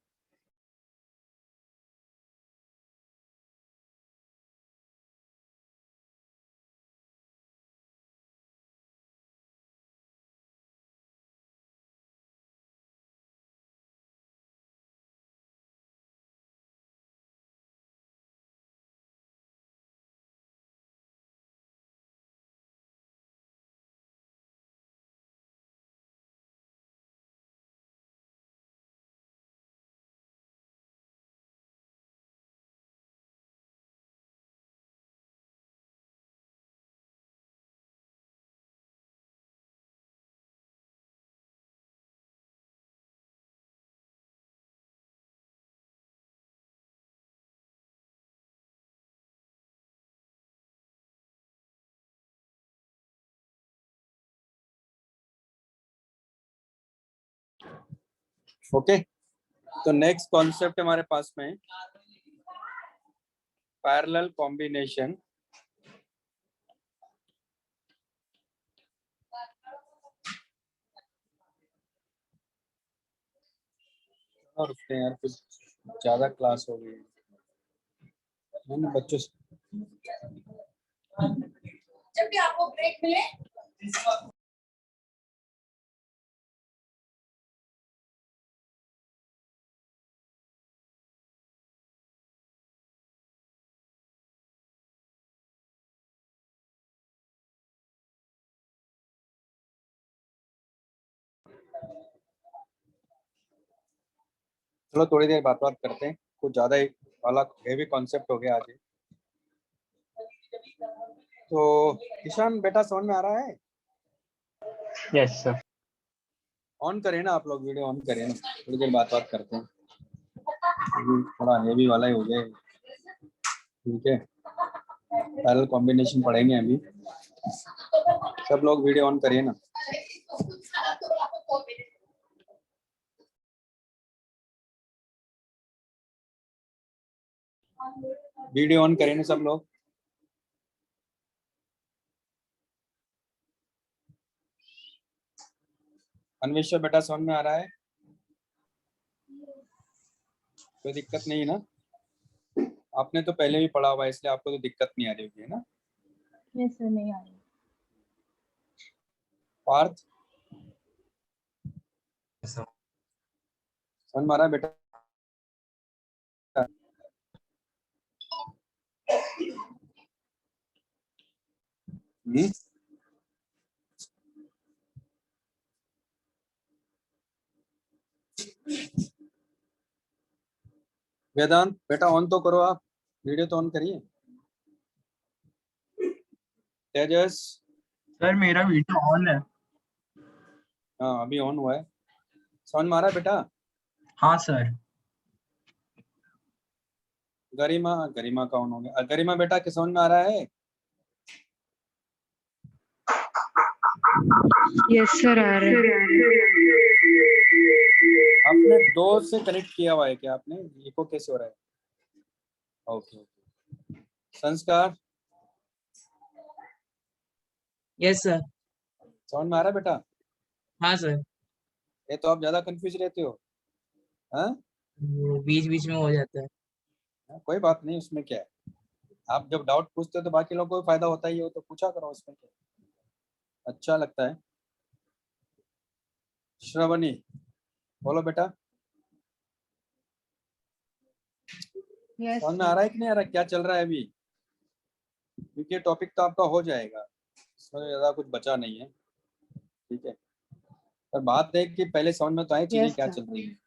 ओके, तो नेक्स्ट कॉन्सेप्ट हमारे पास में पैरेलल कॉम्बिनेशन। और रुकते हैं यार, कुछ ज्यादा क्लास हो गई है ना बच्चों से। जब भी आपको ब्रेक मिले। चलो थोड़ी देर बात करते हैं, कुछ ज्यादा ही वाला हेवी कॉन्सेप्ट हो गया आज। तो ईशान बेटा समझ में आ रहा है? Yes sir. ऑन करें ना आप लोग, वीडियो ऑन करें ना, थोड़ी देर बात करते हैं। थोड़ा हेवी वाला ही हो गया, ठीक है। पैरेलल कॉम्बिनेशन पढ़ेंगे अभी। सब लोग वीडियो ऑन करिए ना। वीडियो ऑन करें ना सब लोग। अन्वेषा बेटा समझ में आ रहा है? कोई दिक्कत नहीं है ना? आपने तो पहले भी पढ़ा हुआ है, इसलिए आपको तो दिक्कत नहीं आ रही होगी, है ना? यस सर, नहीं आ रही। पार्थ समझ में आ रहा है बेटा? वेदांत बेटा ऑन तो करो, आप वीडियो तो ऑन करिए। तेजस सर मेरा वीडियो ऑन है। हाँ अभी ऑन हुआ है। समझ में आ रहा है बेटा? हाँ सर। गरिमा, गरिमा का ऑन हो गया। गरिमा बेटा किस समझ में आ रहा है? Yes, sir. आ रहा है। आपने 2 से कनेक्ट किया हुआ है क्या? आपने इको कैसे हो रहा है? ओके संस्कार यस सर। समझ में आ रहा है बेटा? हाँ सर, ये तो आप ज्यादा कंफ्यूज रहते हो। हाँ बीच बीच में हो जाता है। कोई बात नहीं, उसमें क्या है, आप जब डाउट पूछते हो तो बाकी लोगों को भी फायदा होता ही है, तो पूछा करो, उसमें क्या अच्छा लगता है। श्रवणी बोलो बेटा, यस समझ में आ रहा है कि नहीं आ रहा, क्या चल रहा है अभी? क्योंकि टॉपिक तो आपका हो जाएगा, इसमें ज्यादा कुछ बचा नहीं है, ठीक है। पर बात है कि पहले समझ में तो आए चीजें यस क्या सर। चल रही है।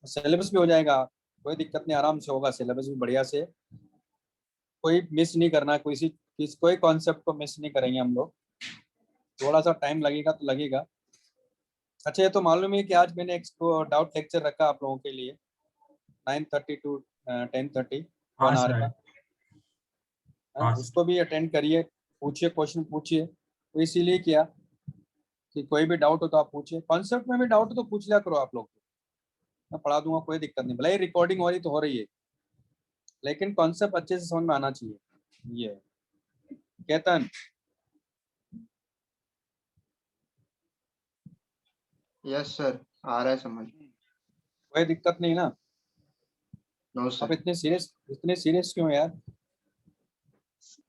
सिलेबस भी हो जाएगा, कोई दिक्कत नहीं, आराम से होगा सिलेबस भी बढ़िया से, कोई मिस नहीं करना, कोई कॉन्सेप्ट को मिस नहीं करेंगे हम लोग। थोड़ा सा टाइम लगेगा तो लगेगा। अच्छा ये तो मालूम है कि आज मैंने एक डाउट लेक्चर रखा आप लोगों के लिए 9:30 to 10:30 हाँ 1 आवर सर। का, हाँ सर। उसको भी अटेंड करिए, पूछिए, क्वेश्चन पूछिए। तो इसीलिए किया कि कोई भी डाउट हो तो आप पूछिए, कॉन्सेप्ट में भी डाउट हो तो पूछ लिया करो आप लोग, मैं पढ़ा दूंगा, कोई दिक्कत नहीं, भले ही रिकॉर्डिंग हो रही तो हो रही है, लेकिन कॉन्सेप्ट अच्छे से समझ में आना चाहिए। ये है। केतन यस सर, आ रहा है समझ। कोई दिक्कत नहीं ना? नो आप सर। इतने सीरियस क्यों यार?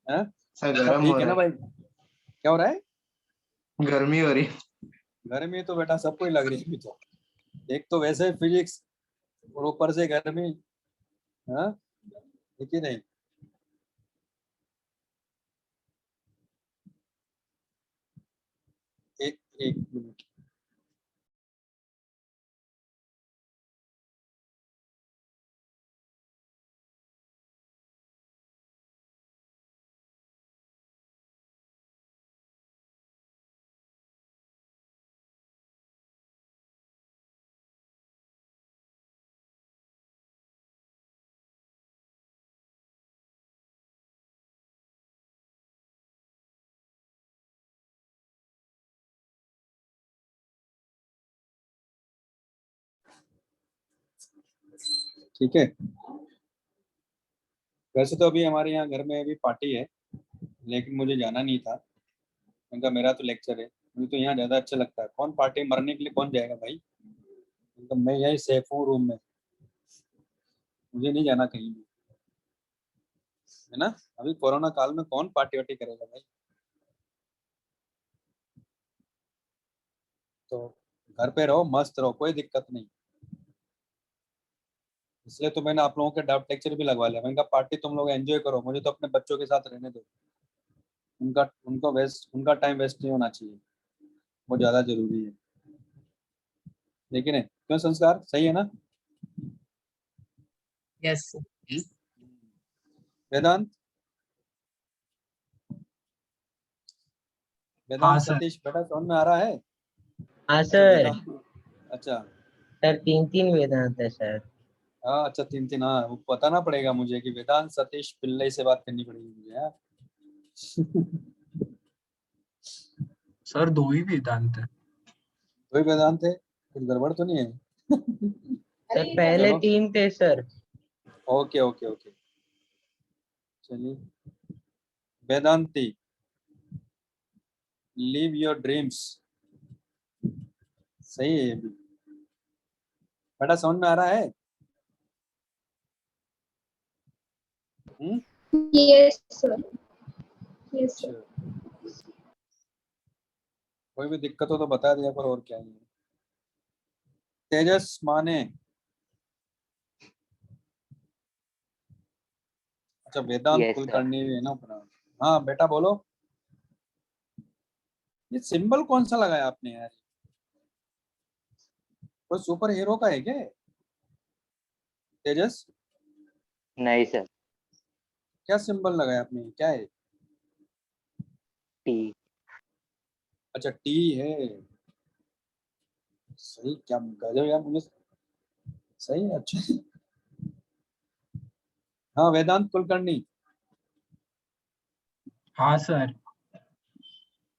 हैं? सर सब गर्म हो ठीक है रहा ना भाई? क्या हो रहा है? है, गर्मी हो रही है। गर्मी तो बेटा सबको ही लग रही है अभी तो, एक तो वैसे फिजिक्स और ऊपर से गर्मी। हाँ ठीक ही नहीं। एक एक मिनट, ठीक है। वैसे तो अभी हमारे यहाँ घर में अभी पार्टी है, लेकिन मुझे जाना नहीं था, उनका मेरा तो लेक्चर है, मुझे तो यहाँ ज्यादा अच्छा लगता है। कौन पार्टी मरने के लिए कौन जाएगा भाई? तो मैं यही सेफ हूँ रूम में, मुझे नहीं जाना कहीं भी, है ना। अभी कोरोना काल में कौन पार्टी वार्टी करेगा भाई? तो घर पे रहो, मस्त रहो, कोई दिक्कत नहीं। इसलिए तो मैंने आप लोगों के डाउट लेक्चर भी लगवा लिया, मैंने कहा पार्टी तुम लोग एंजॉय करो, मुझे तो अपने बच्चों के साथ रहने दो, उनका टाइम वेस्ट नहीं होना चाहिए, वो ज्यादा जरूरी है। लेकिन है क्यों संस्कार, सही है ना? Yes sir. वेदांत, हाँ वेदांत सर। सतीश बेटा समझ में आ रहा है? हाँ अच्छा सर। वेदांत, अच्छा सर 3 वेदांत है सर। हाँ, अच्छा 3 हाँ, वो बताना पड़ेगा मुझे कि वेदांत सतीश पिल्लई से बात करनी पड़ेगी मुझे, हाँ। सर 2 ही वेदांत है। कोई वेदांत है, कुछ गड़बड़ तो नहीं है? सर पहले चलो 3 थे सर। ओके ओके ओके, चलिए। वेदांती, लिव योर ड्रीम्स, सही है ये भी। बेटा समझ में आ रहा है? Yes, sir. Yes, sir. अच्छा, कोई भी दिक्कत हो तो बता दिया पर, और क्या है। तेजस माने, अच्छा वेदांत यस सर। कुलकर्णी है ना अपना। हाँ बेटा बोलो, ये सिंबल कौन सा लगाया आपने यार? कोई सुपर हीरो का है क्या तेजस? नहीं सर। क्या सिंबल लगाया आपने, क्या है? टी। अच्छा टी है, सही, क्या गजब यार, मुझे सही है, अच्छा। हाँ वेदांत कुलकर्णी, हाँ सर।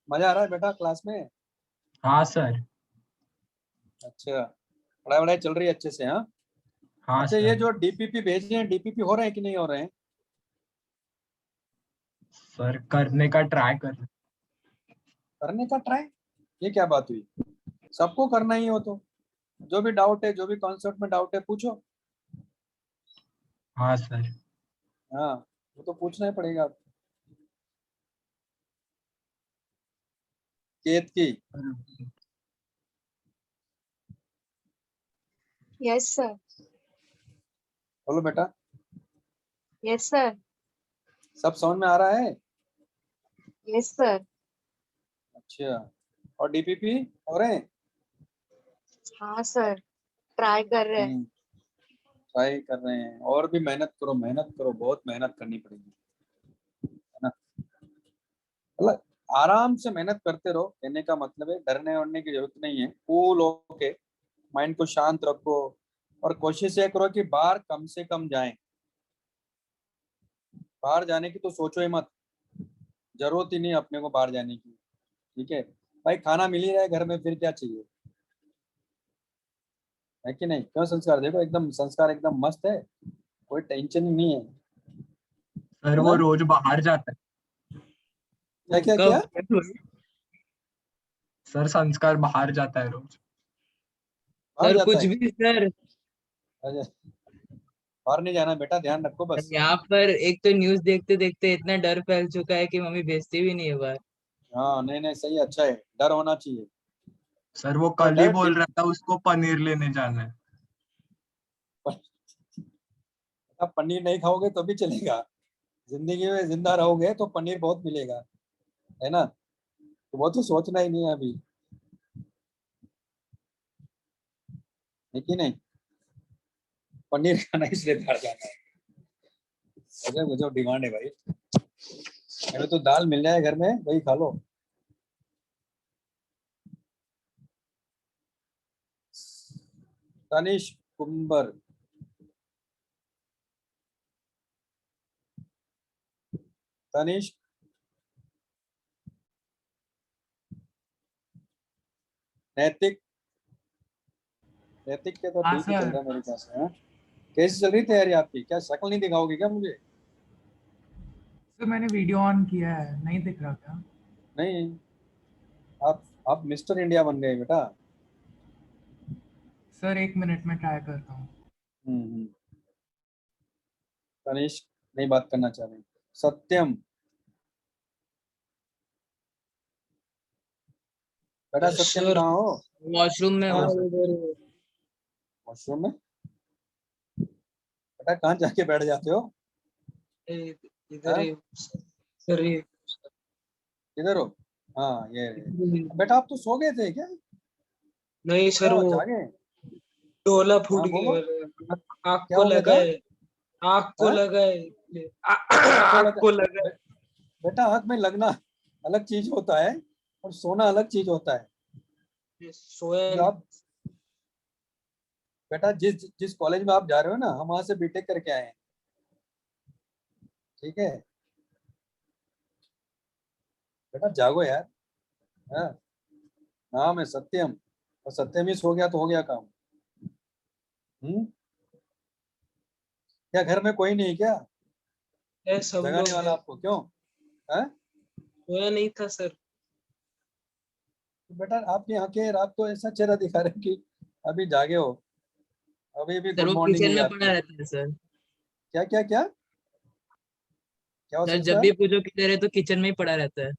मजा आ रहा है बेटा क्लास में? हाँ सर। अच्छा पढ़ाई वढ़ाई चल रही है अच्छे से? हाँ हाँ अच्छा, ये सर। जो डीपीपी भेज रहे हैं, डीपीपी हो रहे हैं कि नहीं हो रहे हैं? सर करने का ट्राई कर। करने का ट्राई? ये क्या बात हुई? सबको करना ही हो तो जो भी डाउट है, जो भी कॉन्सेप्ट में डाउट है, पूछो। हाँ सर। हाँ वो तो पूछना ही पड़ेगा आपको। केतकी, Yes, sir. बोलो बेटा। Yes, sir. सब समझ में आ रहा है? Yes, sir. अच्छा, और डीपीपी हो रहे हैं? हाँ सर, ट्राई कर रहे हैं। ट्राई कर रहे हैं। और भी मेहनत करो, मेहनत करो, बहुत मेहनत करनी पड़ेगी, है ना? मतलब आराम से मेहनत करते रहो, कहने का मतलब है डरने वरने की जरूरत नहीं है। कूल होके माइंड को शांत रखो और कोशिश ये करो कि बाहर कम से कम जाएं। बाहर जाने की तो सोचो ही मत, जरूरत ही नहीं अपने को बाहर जाने की। ठीक है भाई, खाना मिल ही रहा है घर में, फिर क्या चाहिए? है कि नहीं? क्यों? संस्कार देखो, एकदम संस्कार एकदम मस्त है, कोई टेंशन ही नहीं है, सर है वो ना? रोज बाहर जाता है। क्या क्या क्या? सर संस्कार बाहर जाता है रोज। बाहर सर जाता कुछ है? भी सर। अच्छा, बाहर नहीं जाना बेटा, ध्यान रखो बस। यहाँ पर एक तो न्यूज देखते देखते इतना डर फैल चुका है कि मम्मी भेजती भी नहीं है बाहर। हाँ नहीं नहीं, सही, अच्छा है, डर होना चाहिए। सर वो और कल ही डर बोल रहा था उसको पनीर लेने जाना है। अब पनीर नहीं खाओगे तो भी चलेगा, जिंदगी में जिंदा रहोगे तो पनीर बहुत मिलेगा, है ना? तो वो तो सोचना ही नहीं है अभी, है कि नहीं? पनीर खाना इसलिए बाहर जाना है। अरे मुझे डिमांड है भाई, अरे तो दाल मिल जाए घर में, वही खा लो। तनिष कुंबर, तनिष, नैतिक, नैतिक के तो हाँ ठीक ही चल सर। रहा है मेरे ख्याल से। हाँ कैसी चल रही तैयारी आपकी? क्या शक्ल नहीं दिखाओगे क्या मुझे? सर मैंने वीडियो ऑन किया है, नहीं दिख रहा क्या? नहीं, आप मिस्टर इंडिया बन गए बेटा। सर 1 मिनट में ट्राई करता हूँ। हम्म। तनिष नहीं बात करना चाह रहे। सत्यम, बेटा सत्यम सर कहाँ हो? वॉशरूम में हाँ, हूँ। वॉशरूम में? बेटा कहाँ जाके बैठ जाते हो? इधर हाँ ही सर ये किधर हो? हाँ ये बेटा, आप तो सो गए थे क्या? नहीं क्या सर हुआ, वो जागे? डोला फूट हाँ बोलो, गया। आँख क्या को हो गया लगा था? है। आँख को हाँ लगा है। आँख को आँख लगा? को लगा है। बेटा आँख में लगना अलग चीज होता है और सोना अलग चीज होता है। सोया जो आप, बेटा जिस जिस कॉलेज में आप जा रहे हो ना, हम वहां से बीटेक करके आए हैं, ठीक है? बेटा जागो यार। हाँ, नाम है सत्यम, और सत्यम ही सो गया तो हो गया काम। हम्म, क्या घर में कोई नहीं क्या है, सब जगाने लोग वाला हैं। आपको? क्यों? हाँ सोया नहीं था सर। तो बेटा आप यहाँ के रात को ऐसा चेहरा दिखा रहे हैं कि अभी जागे हो, अभी भी सर गुड वो मॉर्निंग किचन हुई में पड़ा आपकी। रहता है सर। क्या क्या क्या? क्या हो सर जब संस्कार? भी पूछो किधर है तो किचन में ही पड़ा रहता है।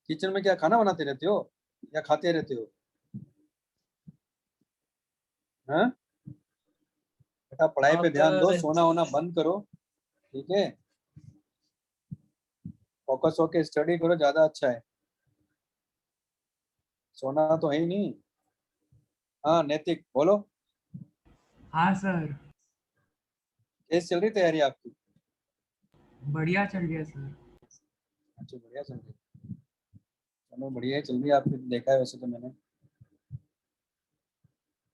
किचन में क्या खाना बनाते रहते हो या खाते रहते हो? हाँ बेटा पढ़ाई पे खाता ध्यान दो, रह सोना होना बंद करो, ठीक है? फोकस होके स्टडी करो, ज्यादा अच्छा है, सोना तो है ही नहीं। हाँ नैतिक बोलो, हाँ सर। कैसी चल रही तैयारी आपकी? बढ़िया चल रही है सर। अच्छा बढ़िया चल रही है, चलो बढ़िया ही चल रही है आपकी, तो देखा है वैसे तो मैंने,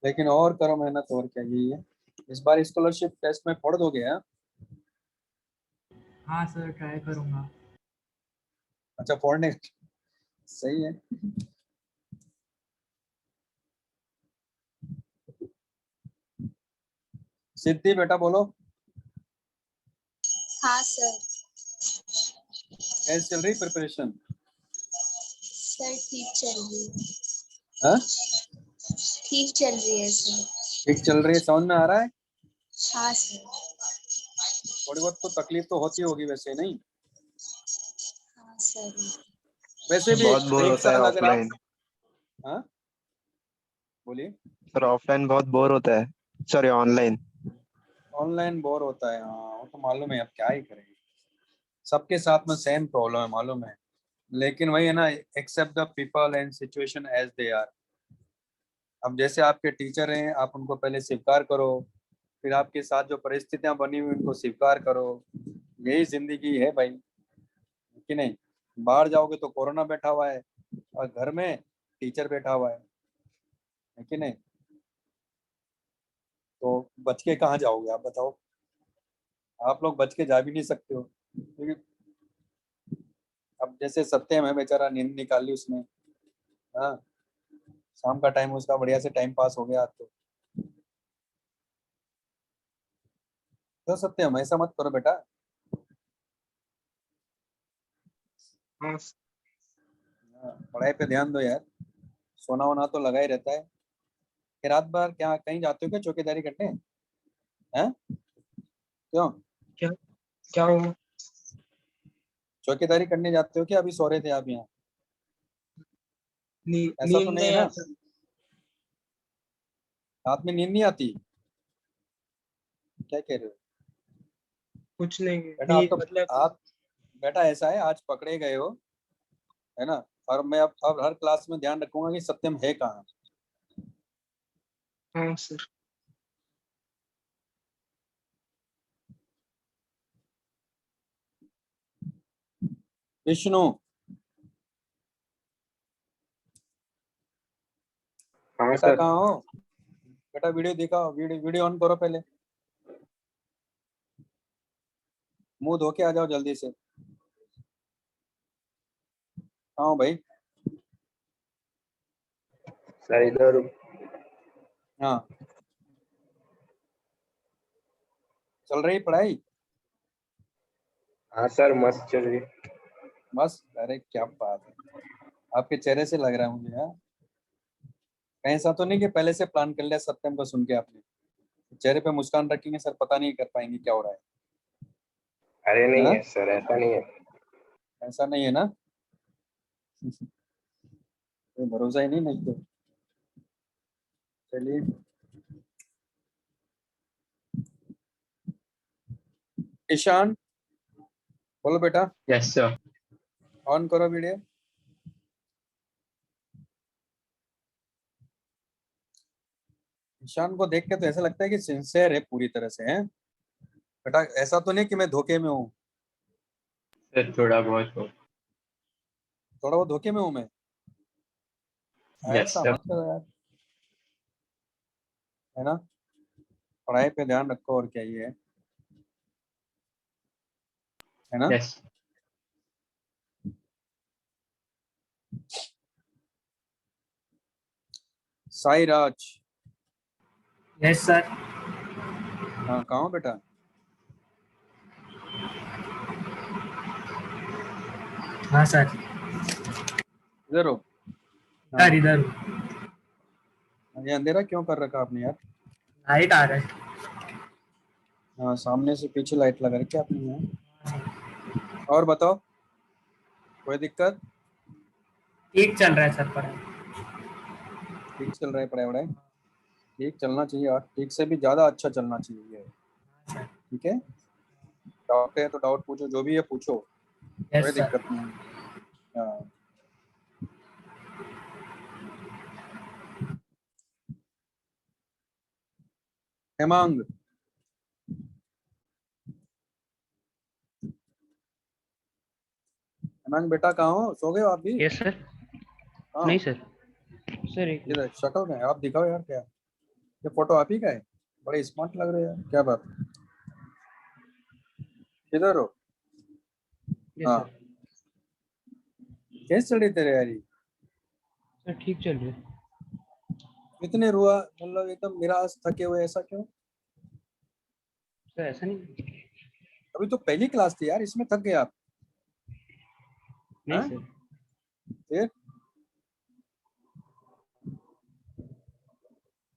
लेकिन और करो मेहनत, और क्या, यही है। इस बार स्कॉलरशिप टेस्ट में फोड़ दोगे? हाँ हाँ सर ट्राई करूँगा। अच्छा, फोड़ने का, सही है। सिद्धि बेटा बोलो, हाँ सर। कैसे चल रही प्रिपरेशन? सर ठीक चल रही है। हाँ ठीक चल रही है सर। ठीक चल रही है, समझ में आ रहा है? हाँ सर। थोड़ी बहुत तो तकलीफ तो होती होगी वैसे, नहीं? हाँ सर। वैसे भी बहुत बोर एक होता है साल अगर आप, ऑफलाइन। हाँ बोलिए। सर ऑफलाइन बहुत बोर होता है, सॉरी ऑनलाइन। ऑनलाइन बोर होता है, हाँ वो तो मालूम है, अब क्या ही करेंगे, सबके साथ में सेम प्रॉब्लम है मालूम है, लेकिन वही है ना, accept the people and situation as they are. अब जैसे आपके टीचर हैं, आप उनको पहले स्वीकार करो, फिर आपके साथ जो परिस्थितियां बनी हुई उनको स्वीकार करो, यही जिंदगी है भाई, कि नहीं? बाहर जाओगे तो कोरोना बैठा हुआ है और घर में टीचर बैठा हुआ है कि नहीं? तो बच के कहाँ जाओगे आप बताओ? आप लोग बच के जा भी नहीं सकते हो, क्योंकि अब जैसे सत्यम है बेचारा, नींद निकाल ली उसने, हाँ शाम का टाइम उसका बढ़िया से टाइम पास हो गया आज तो सत्यम ऐसा मत करो बेटा। हाँ हाँ, पढ़ाई पे ध्यान दो यार, सोना वोना तो लगा ही रहता है। कि रात भर क्या कहीं जाते हो क्या चौकीदारी करने? हैं? क्यों? क्या क्या हुआ? चौकीदारी करने जाते हो क्या? अभी सो रहे थे आप यहाँ? ऐसा तो नींद नहीं है नहीं ना? आता। रात में नींद नहीं आती? क्या कह रहे हो कुछ नहीं बेटा? आप तो मतलब। आप बेटा ऐसा है, आज पकड़े गए हो, है ना? और मैं अब हर क्लास में ध्यान रखूंगा कि सत्यम है कहाँ। हाँ सर। विष्णु, हाँ बेटा सर। कहाँ हो? बेटा वीडियो दिखाओ, वीडियो वीडियो ऑन करो पहले, मुंह धो के आ जाओ जल्दी से। हाँ भाई। सर इधर। हाँ चल रही पढ़ाई? हाँ सर मस्त चल रही। बस, अरे क्या बात है, आपके चेहरे से लग रहा है मुझे। हाँ कहीं ऐसा तो नहीं कि पहले से प्लान कर लिया सत्यम को सुन के आपने? चेहरे पे मुस्कान रखेंगे सर, पता नहीं कर पाएंगे क्या हो रहा अरे है नहीं ना? है सर, ऐसा नहीं है। ऐसा नहीं है ना? कोई भरोसा ही नहीं, नहीं तो चलिए। ईशान बोलो बेटा, यस सर। ऑन करो वीडियो। ईशान को देख के तो ऐसा लगता है कि सिंसियर है पूरी तरह से, है बेटा? ऐसा तो नहीं कि मैं धोखे में हूँ? सर थोड़ा बहुत हो। थोड़ा वो धोखे में हूँ मैं? यस ऐसा सर। मत करो यार, है ना? पढ़ाई पे ध्यान रखो, और क्या ही है ना? यस। साई राज, यस सर। हाँ कहाँ हो बेटा? हाँ सर। इधर हो? सर इधर ये अंधेरा क्यों कर रखा आपने यार? लाइट आ रहा है। हाँ सामने से पीछे लाइट लगा रखी आपने यहाँ। और बताओ, कोई दिक्कत? ठीक चल रहा है सर पढ़ाई। ठीक चल रहा है पढ़ाई वढ़ाई? ठीक चलना चाहिए यार, ठीक से भी ज्यादा अच्छा चलना चाहिए, ठीक है? डाउट है तो डाउट पूछो, जो भी है पूछो, कोई यस सर। दिक्कत नहीं है। हाँ हेमांग, हेमांग बेटा कहाँ हो? सो गए हो आप भी? Yes sir. हाँ नहीं सर। सर एक इधर शक्ल में आप दिखाओ यार, क्या ये फोटो आप ही का है? बड़े स्मार्ट लग रहे हो यार, क्या बात है? किधर हो? यस हाँ सर। कैसे चल रही तेरी यारी? सर ठीक चल रही है। इतने रुआ, मतलब एकदम निराश थके हुए, ऐसा क्यों? सर ऐसा नहीं, अभी तो पहली क्लास थी यार, इसमें थक गए आप। नहीं हाँ? सर। फिर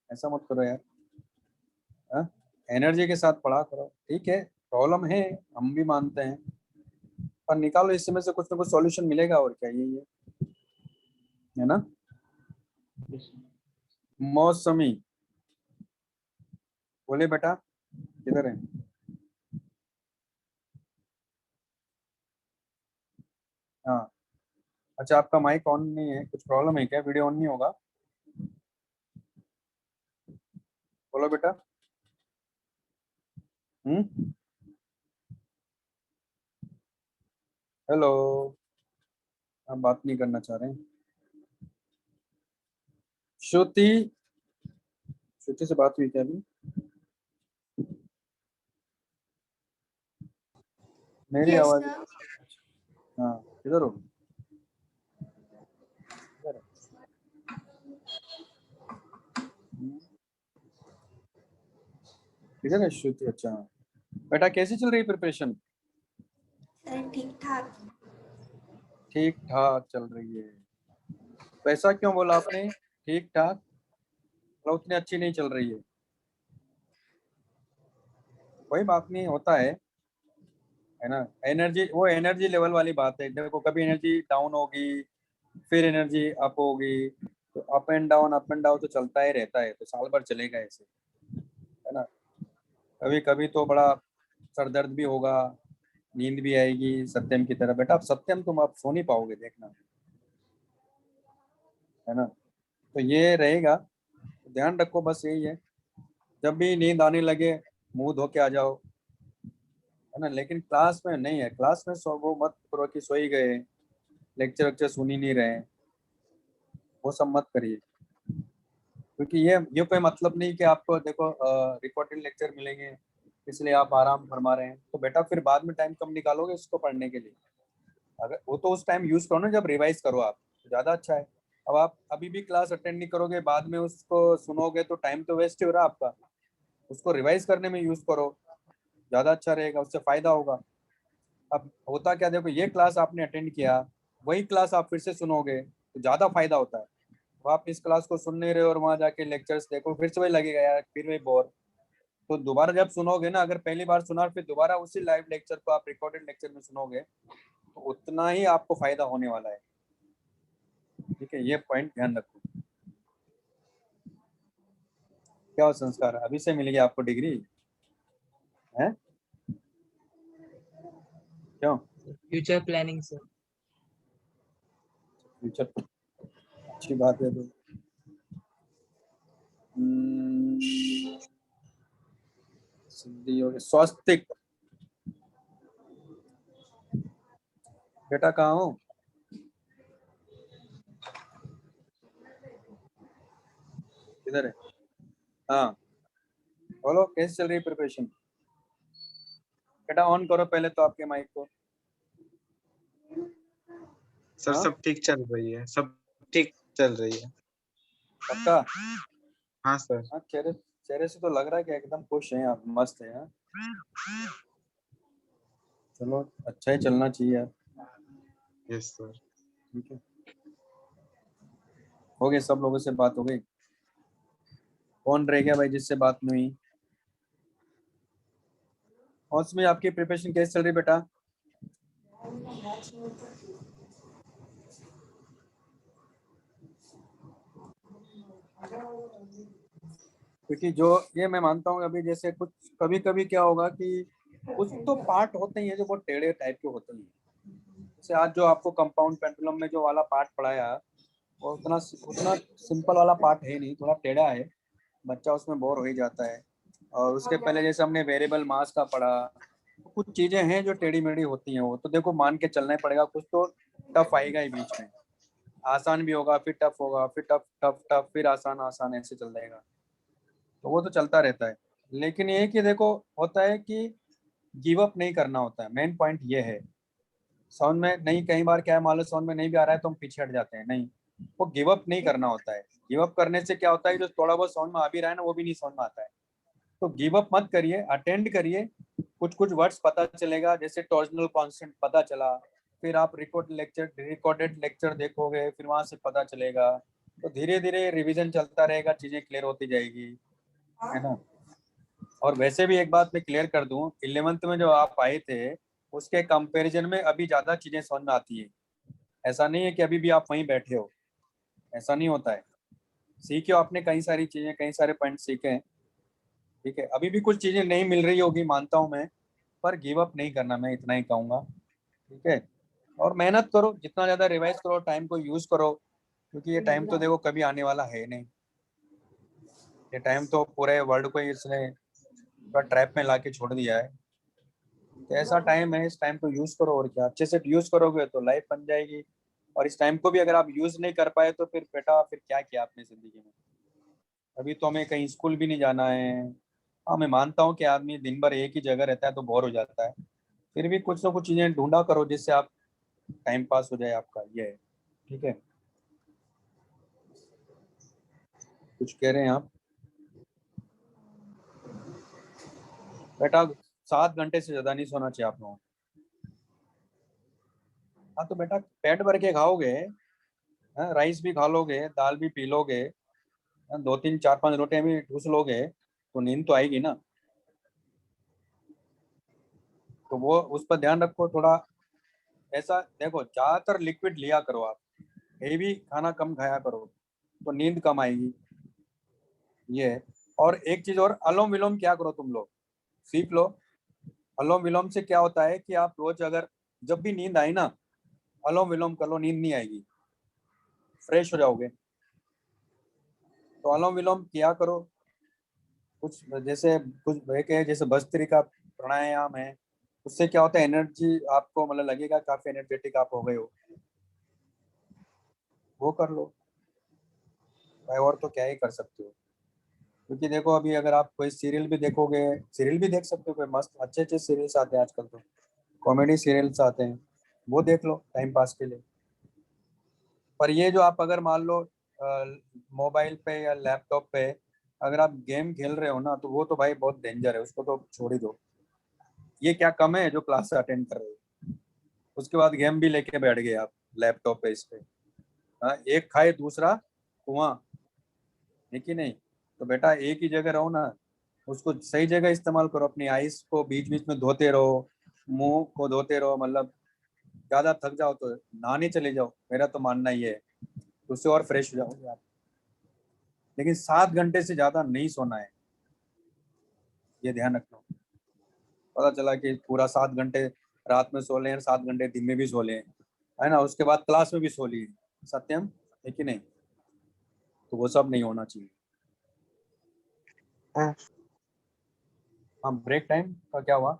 ऐसा मत करो यार, हाँ? एनर्जी के साथ पढ़ा करो, ठीक है प्रॉब्लम है, हम भी मानते हैं, पर निकालो इसमें से कुछ ना कुछ सॉल्यूशन मिलेगा, और क्या, यही है ना। Yes, sir. मौसमी, बोले बेटा किधर है? हाँ, अच्छा आपका माइक ऑन नहीं है, कुछ प्रॉब्लम है क्या? वीडियो ऑन नहीं होगा? बोलो बेटा। हेलो, हम बात नहीं करना चाह रहे हैं। श्रुति, श्रुति से बात हुई क्या अभी? मेरी Yes, आवाज? sir. हाँ, किधर हो? किधर है? किधर है श्रुति? अच्छा बेटा, कैसी चल रही है प्रिपरेशन? सर ठीक ठाक। ठीक ठाक चल रही है। वैसा क्यों बोला आपने ठीक ठाक? मतलब उतनी अच्छी नहीं चल रही है? कोई बात नहीं, होता है ना। एनर्जी, वो एनर्जी लेवल वाली बात है, देखो कभी एनर्जी डाउन होगी, फिर एनर्जी अप होगी, तो अप एंड डाउन तो चलता ही रहता है, तो साल भर चलेगा ऐसे, है ना। कभी कभी तो बड़ा सर दर्द भी होगा, नींद भी आएगी सत्यम की तरह। बेटा आप सत्यम, तुम आप सो नहीं पाओगे, देखना, है ना। तो ये रहेगा, ध्यान रखो, बस यही है। जब भी नींद आने लगे मुंह धो के आ जाओ, है ना। लेकिन क्लास में नहीं है, क्लास में सो वो मत करो कि सो ही गए, लेक्चर वेक्चर सुन ही नहीं रहे, वो सब मत करिए, क्योंकि ये कोई मतलब नहीं कि आपको देखो रिकॉर्डेड लेक्चर मिलेंगे इसलिए आप आराम फरमा रहे हैं, तो बेटा फिर बाद में टाइम कम निकालोगे इसको पढ़ने के लिए। अगर वो तो उस टाइम यूज करो ना जब रिवाइज करो आप, तो ज़्यादा अच्छा है। अब आप अभी भी क्लास अटेंड नहीं करोगे, बाद में उसको सुनोगे, तो टाइम तो वेस्ट ही हो रहा है आपका। उसको रिवाइज करने में यूज करो, ज़्यादा अच्छा रहेगा, उससे फायदा होगा। अब होता क्या, देखो ये क्लास आपने अटेंड किया, वही क्लास आप फिर से सुनोगे तो ज़्यादा फायदा होता है। अब आप इस क्लास को सुन नहीं रहे और वहाँ जाके लेक्चर्स देखो, फिर से वही लगेगा यार, फिर वही बोर। तो दोबारा जब सुनोगे ना, अगर पहली बार सुना फिर दोबारा उसी लाइव लेक्चर को आप रिकॉर्डेड लेक्चर में सुनोगे, तो उतना ही आपको फायदा होने वाला है, ठीक है। ये पॉइंट ध्यान रखो। क्या हो संस्कार, अभी से मिलेगी आपको डिग्री है? क्यों? Future planning sir. फ्यूचर, अच्छी बात है। तो सिद्धि हो गई, स्वास्तिक बेटा कहाँ हो? किधर है? हाँ बोलो, कैसे चल रही है प्रिपरेशन? बेटा ऑन करो पहले तो आपके माइक को। सर हाँ? सब ठीक चल रही है, सब ठीक चल रही है। पक्का? हाँ सर। हाँ, चेहरे चेहरे से तो लग रहा है कि एकदम खुश हैं आप, मस्त है। हाँ चलो, अच्छा ही चलना चाहिए यार, यस सर। ठीक है। हो गए, सब लोगों से बात हो गई? कौन रह गया भाई जिससे बात नहीं हुई? और उसमें आपकी प्रिपरेशन कैसे चल रही बेटा? क्योंकि जो ये मैं मानता हूँ, अभी जैसे कुछ कभी कभी क्या होगा कि कुछ तो पार्ट होते ही हैं जो बहुत टेढ़े टाइप के होते हैं। जैसे आज जो आपको कंपाउंड पेंडुलम में जो वाला पार्ट पढ़ाया, वो उतना उतना सिंपल वाला पार्ट है नहीं, थोड़ा टेढ़ा है, बच्चा उसमें बोर हो ही जाता है। और उसके पहले जैसे हमने वेरिएबल मास का पढ़ा, तो कुछ चीजें हैं जो टेढ़ी मेढ़ी होती हैं, वो तो देखो मान के चलना ही पड़ेगा, कुछ तो टफ आएगा ही बीच में, आसान भी होगा फिर टफ होगा, फिर टफ टफ टफ फिर आसान आसान, ऐसे चल जाएगा, तो वो तो चलता रहता है। लेकिन ये कि देखो, होता है कि गिव अप नहीं करना होता है, मेन पॉइंट ये है। समझ में नहीं, कई बार क्या है, मान लो समझ में नहीं भी आ रहा है तो हम पीछे हट जाते हैं, नहीं, वो गिव अप नहीं करना होता है। गिव अप करने से क्या होता है, जो थोड़ा बहुत समझ में आ भी रहा है ना, वो भी नहीं समझ में आता है, तो गिव अप मत करिए, अटेंड करिए, कुछ कुछ वर्ड्स पता चलेगा, जैसे टॉर्जनल कॉन्स्टेंट पता चला, फिर आप रिकॉर्डेड लेक्चर देखोगे, फिर वहां से पता चलेगा, तो धीरे धीरे रिवीजन चलता रहेगा, चीजें क्लियर होती जाएगी, है ना। और वैसे भी एक बात मैं क्लियर कर दूं, 11th में जो आप आए थे उसके कंपैरिजन में अभी ज्यादा चीजें समझ में आती है। ऐसा नहीं है कि अभी भी आप वहीं बैठे हो, ऐसा नहीं होता है। सीखे हो आपने कई सारी चीजें, कई सारे पॉइंट सीखे हैं, ठीक है। अभी भी कुछ चीजें नहीं मिल रही होगी, मानता हूँ मैं, पर गिव अप नहीं करना, मैं इतना ही कहूँगा, ठीक है। और मेहनत करो, जितना ज्यादा रिवाइज करो, टाइम को यूज करो, क्योंकि ये टाइम तो देखो कभी आने वाला है नहीं। ये टाइम तो पूरे वर्ल्ड को ही इसने पूरा ट्रैप में ला के छोड़ दिया है। तो ऐसा टाइम है, इस टाइम को यूज करो, और क्या, अच्छे से यूज करोगे तो लाइफ बन जाएगी। और इस टाइम को भी अगर आप यूज नहीं कर पाए तो फिर बेटा फिर क्या किया आपने जिंदगी में। अभी तो हमें कहीं स्कूल भी नहीं जाना है। हाँ, मैं मानता हूँ कि आदमी दिन भर एक ही जगह रहता है तो बोर हो जाता है, फिर भी कुछ ना कुछ चीजें ढूंढा करो जिससे आप टाइम पास हो जाए आपका, ये है, ठीक है। कुछ कह रहे हैं आप बेटा? 7 घंटे से ज्यादा नहीं सोना चाहिए आप लोगों को। हाँ तो बेटा पेट भर के खाओगे, हाँ, राइस भी खा लोगे, दाल भी पी लोगे, हाँ, 2 3 4 5 रोटियां भी ठूस लोगे, तो नींद तो आएगी ना। तो वो उस पर ध्यान रखो थोड़ा। ऐसा देखो, ज्यादातर लिक्विड लिया करो आप, हेवी खाना कम खाया करो, तो नींद कम आएगी, ये है। और एक चीज और, अनुलोम विलोम क्या करो तुम लोग, सीख लो। अनुलोम विलोम से क्या होता है कि आप रोज अगर जब भी नींद आई ना, अनुलोम विलोम कर लो, नींद नहीं आएगी, फ्रेश हो जाओगे। तो अनुलोम विलोम किया करो। कुछ जैसे कुछ एक है, जैसे भस्त्रिका प्राणायाम है, उससे क्या होता है, एनर्जी आपको मतलब लगेगा काफी एनर्जेटिक आप हो गए हो, वो कर लो भाई। और तो क्या ही कर सकते हो, क्योंकि देखो अभी अगर आप कोई सीरियल भी देखोगे, सीरियल भी देख सकते हो, कोई मस्त अच्छे अच्छे सीरियल्स आते हैं आजकल, तो कॉमेडी सीरियल्स आते हैं, वो देख लो टाइम पास के लिए। पर ये जो आप अगर मान लो मोबाइल पे या लैपटॉप पे अगर आप गेम खेल रहे हो ना, तो वो तो भाई बहुत डेंजर है, उसको तो छोड़ ही दो। ये क्या कम है जो क्लास अटेंड कर रहे हो, उसके बाद गेम भी लेके बैठ गए आप लैपटॉप पे, इस पे। हाँ, एक खाए दूसरा कुआं, है कि नहीं। तो बेटा एक ही जगह रहो ना, उसको सही जगह इस्तेमाल करो, अपनी आइस को बीच बीच में धोते रहो, मुंह को धोते रहो, मतलब ज्यादा थक जाओ तो नहाने चले जाओ, मेरा तो मानना ये है, तो उससे और फ्रेश हो जाओगे आप। लेकिन 7 घंटे से ज्यादा नहीं सोना है, ये ध्यान रखना। पता चला कि पूरा 7 घंटे रात में सो लें, 7 घंटे दिन में भी सो लें, है ना, उसके बाद क्लास में भी सो लिए, सत्यम, है कि नहीं। तो वो सब नहीं होना चाहिए। हाँ, ब्रेक टाइम का क्या हुआ?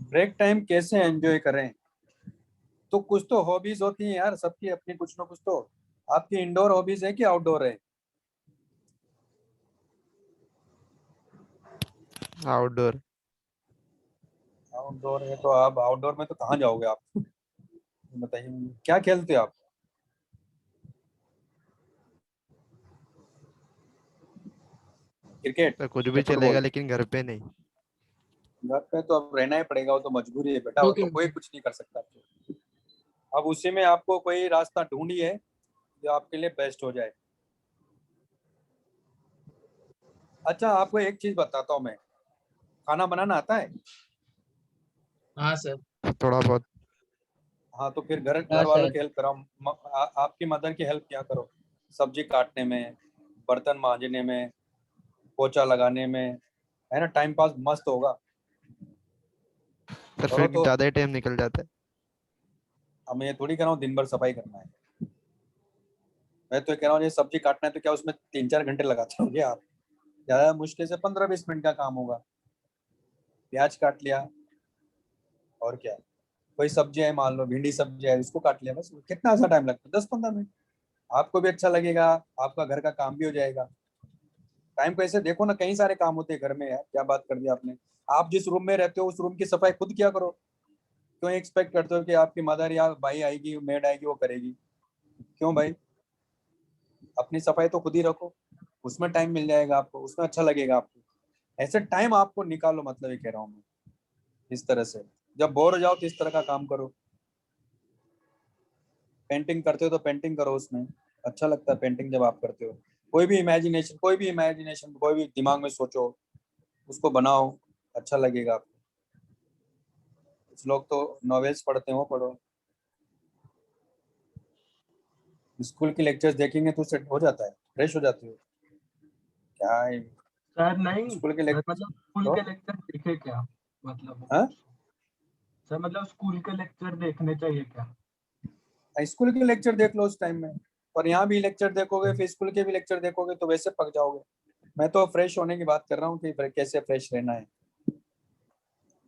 ब्रेक टाइम कैसे एंजॉय करें? तो कुछ तो हॉबीज होती हैं यार सबकी अपनी, कुछ ना कुछ तो। आपकी इंडोर हॉबीज है कि आउटडोर है? आउटडोर। आउटडोर है तो आप आउटडोर में तो कहाँ जाओगे आप? बताइए क्या खेलते हो आप? क्रिकेट तो कुछ या भी चलेगा फुटबॉल? लेकिन घर पे नहीं। घर पे तो अब रहना ही पड़ेगा, वो तो मजबूरी है बेटा, वो तो ओके कोई कुछ नहीं कर सकता। अब उसी में आपको कोई रास्ता ढूंढिए जो आपके लिए बेस्ट हो जाए। अच्छा, आपको एक चीज बताता हूँ मैं, खाना बनाना आता है? हाँ सर। थोड़ा बहुत। हाँ, तो फिर घर हाँ घर वालों सर। की हेल्प कराओ, आपकी मदर की हेल्प क्या करो, सब्जी काटने में, बर्तन मांजने में, पोछा लगाने में, है ना, टाइम पास मस्त होगा। सर करो फिर तो। ज्यादा ही टाइम निकल जाता है। अब मैं ये थोड़ी कह रहा हूँ दिन भर सफाई करना है, मैं तो कह रहा हूँ ये सब्जी काटना है तो क्या उसमें 3 4 घंटे लगाते होंगे आप? ज्यादा मुश्किल से 15 20 मिनट का काम होगा, प्याज काट लिया, और क्या, कोई सब्जी है मान लो भिंडी सब्जी है, उसको काट लिया, बस कितना सा टाइम लगता है, 10 15 मिनट। आपको भी अच्छा लगेगा, आपका घर का काम भी हो जाएगा। टाइम को ऐसे देखो ना, कई सारे काम होते हैं घर में यार, क्या बात कर दी आपने। आप जिस रूम में रहते हो उस रूम की सफाई खुद किया करो, क्यों एक्सपेक्ट करते हो कि आपकी मदर या भाई आएगी, मेड आएगी, वो करेगी? क्यों भाई, अपनी सफाई तो खुद ही रखो। उसमें टाइम मिल जाएगा आपको, उसमें अच्छा लगेगा आपको। ऐसे टाइम आपको निकालो, मतलब ये कह रहा हूँ मैं। इस तरह से जब बोर हो जाओ तो इस तरह का काम करो। पेंटिंग करते हो तो पेंटिंग करो, उसमें अच्छा लगता है पेंटिंग जब आप करते हो। कोई भी इमेजिनेशन कोई भी दिमाग में सोचो, उसको बनाओ, अच्छा लगेगा आपको। कुछ लोग तो नॉवेल्स पढ़ते हो, पढ़ो। स्कूल के लेक्चर्स देखेंगे तो सेट हो जाता है, फ्रेश हो जाते हो। क्या है सर नहीं स्कूल के सर, लेक्चर मतलब स्कूल तो के लेक्चर देखे क्या, मतलब हाँ? सर मतलब स्कूल के लेक्चर देखने चाहिए क्या? स्कूल के लेक्चर देख लो उस टाइम में, और यहाँ भी लेक्चर देखोगे फिर स्कूल के भी लेक्चर देखोगे तो वैसे पक जाओगे। मैं तो फ्रेश होने की बात कर रहा हूँ कि कैसे फ्रेश रहना है।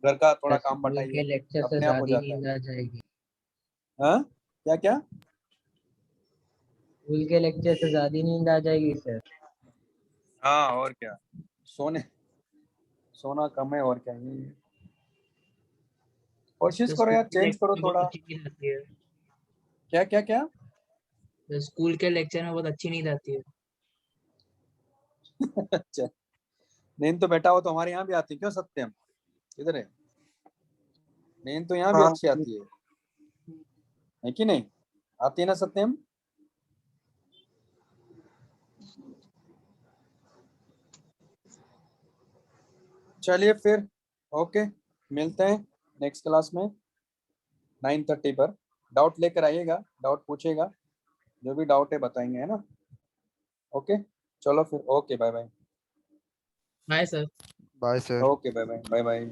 घर का थोड़ा काम स्कूल के बताइए, लेक्चर से अपने आप हो ज्यादा जाता है। नींद आ जाएगी। हाँ क्या क्या? स्कूल के लेक्चर से ज्यादा नींद आ जाएगी सर। हाँ और क्या, सोना कम है और क्या। ये कोशिश तो करो स्कूल यार, के चेंज लेक्चर करो में बहुत थोड़ा। अच्छी नींद आती है। क्या क्या क्या? तो स्कूल के लेक्चर में बहुत अच्छी नींद आती है। अच्छा, नींद तो बेटा हो तो हमारे यहाँ भी आती है। क्यों सत्यम, किधर है? नींद तो यहाँ भी हाँ अच्छी आती है कि नहीं? आती है ना सत्यम? चलिए फिर, ओके, मिलते हैं नेक्स्ट क्लास में 9:30 पर। डाउट लेकर आइएगा, डाउट पूछेगा, जो भी डाउट है बताएंगे, है ना? ओके, चलो फिर, okay bye bye. Bye sir. Bye sir. Okay bye bye bye bye.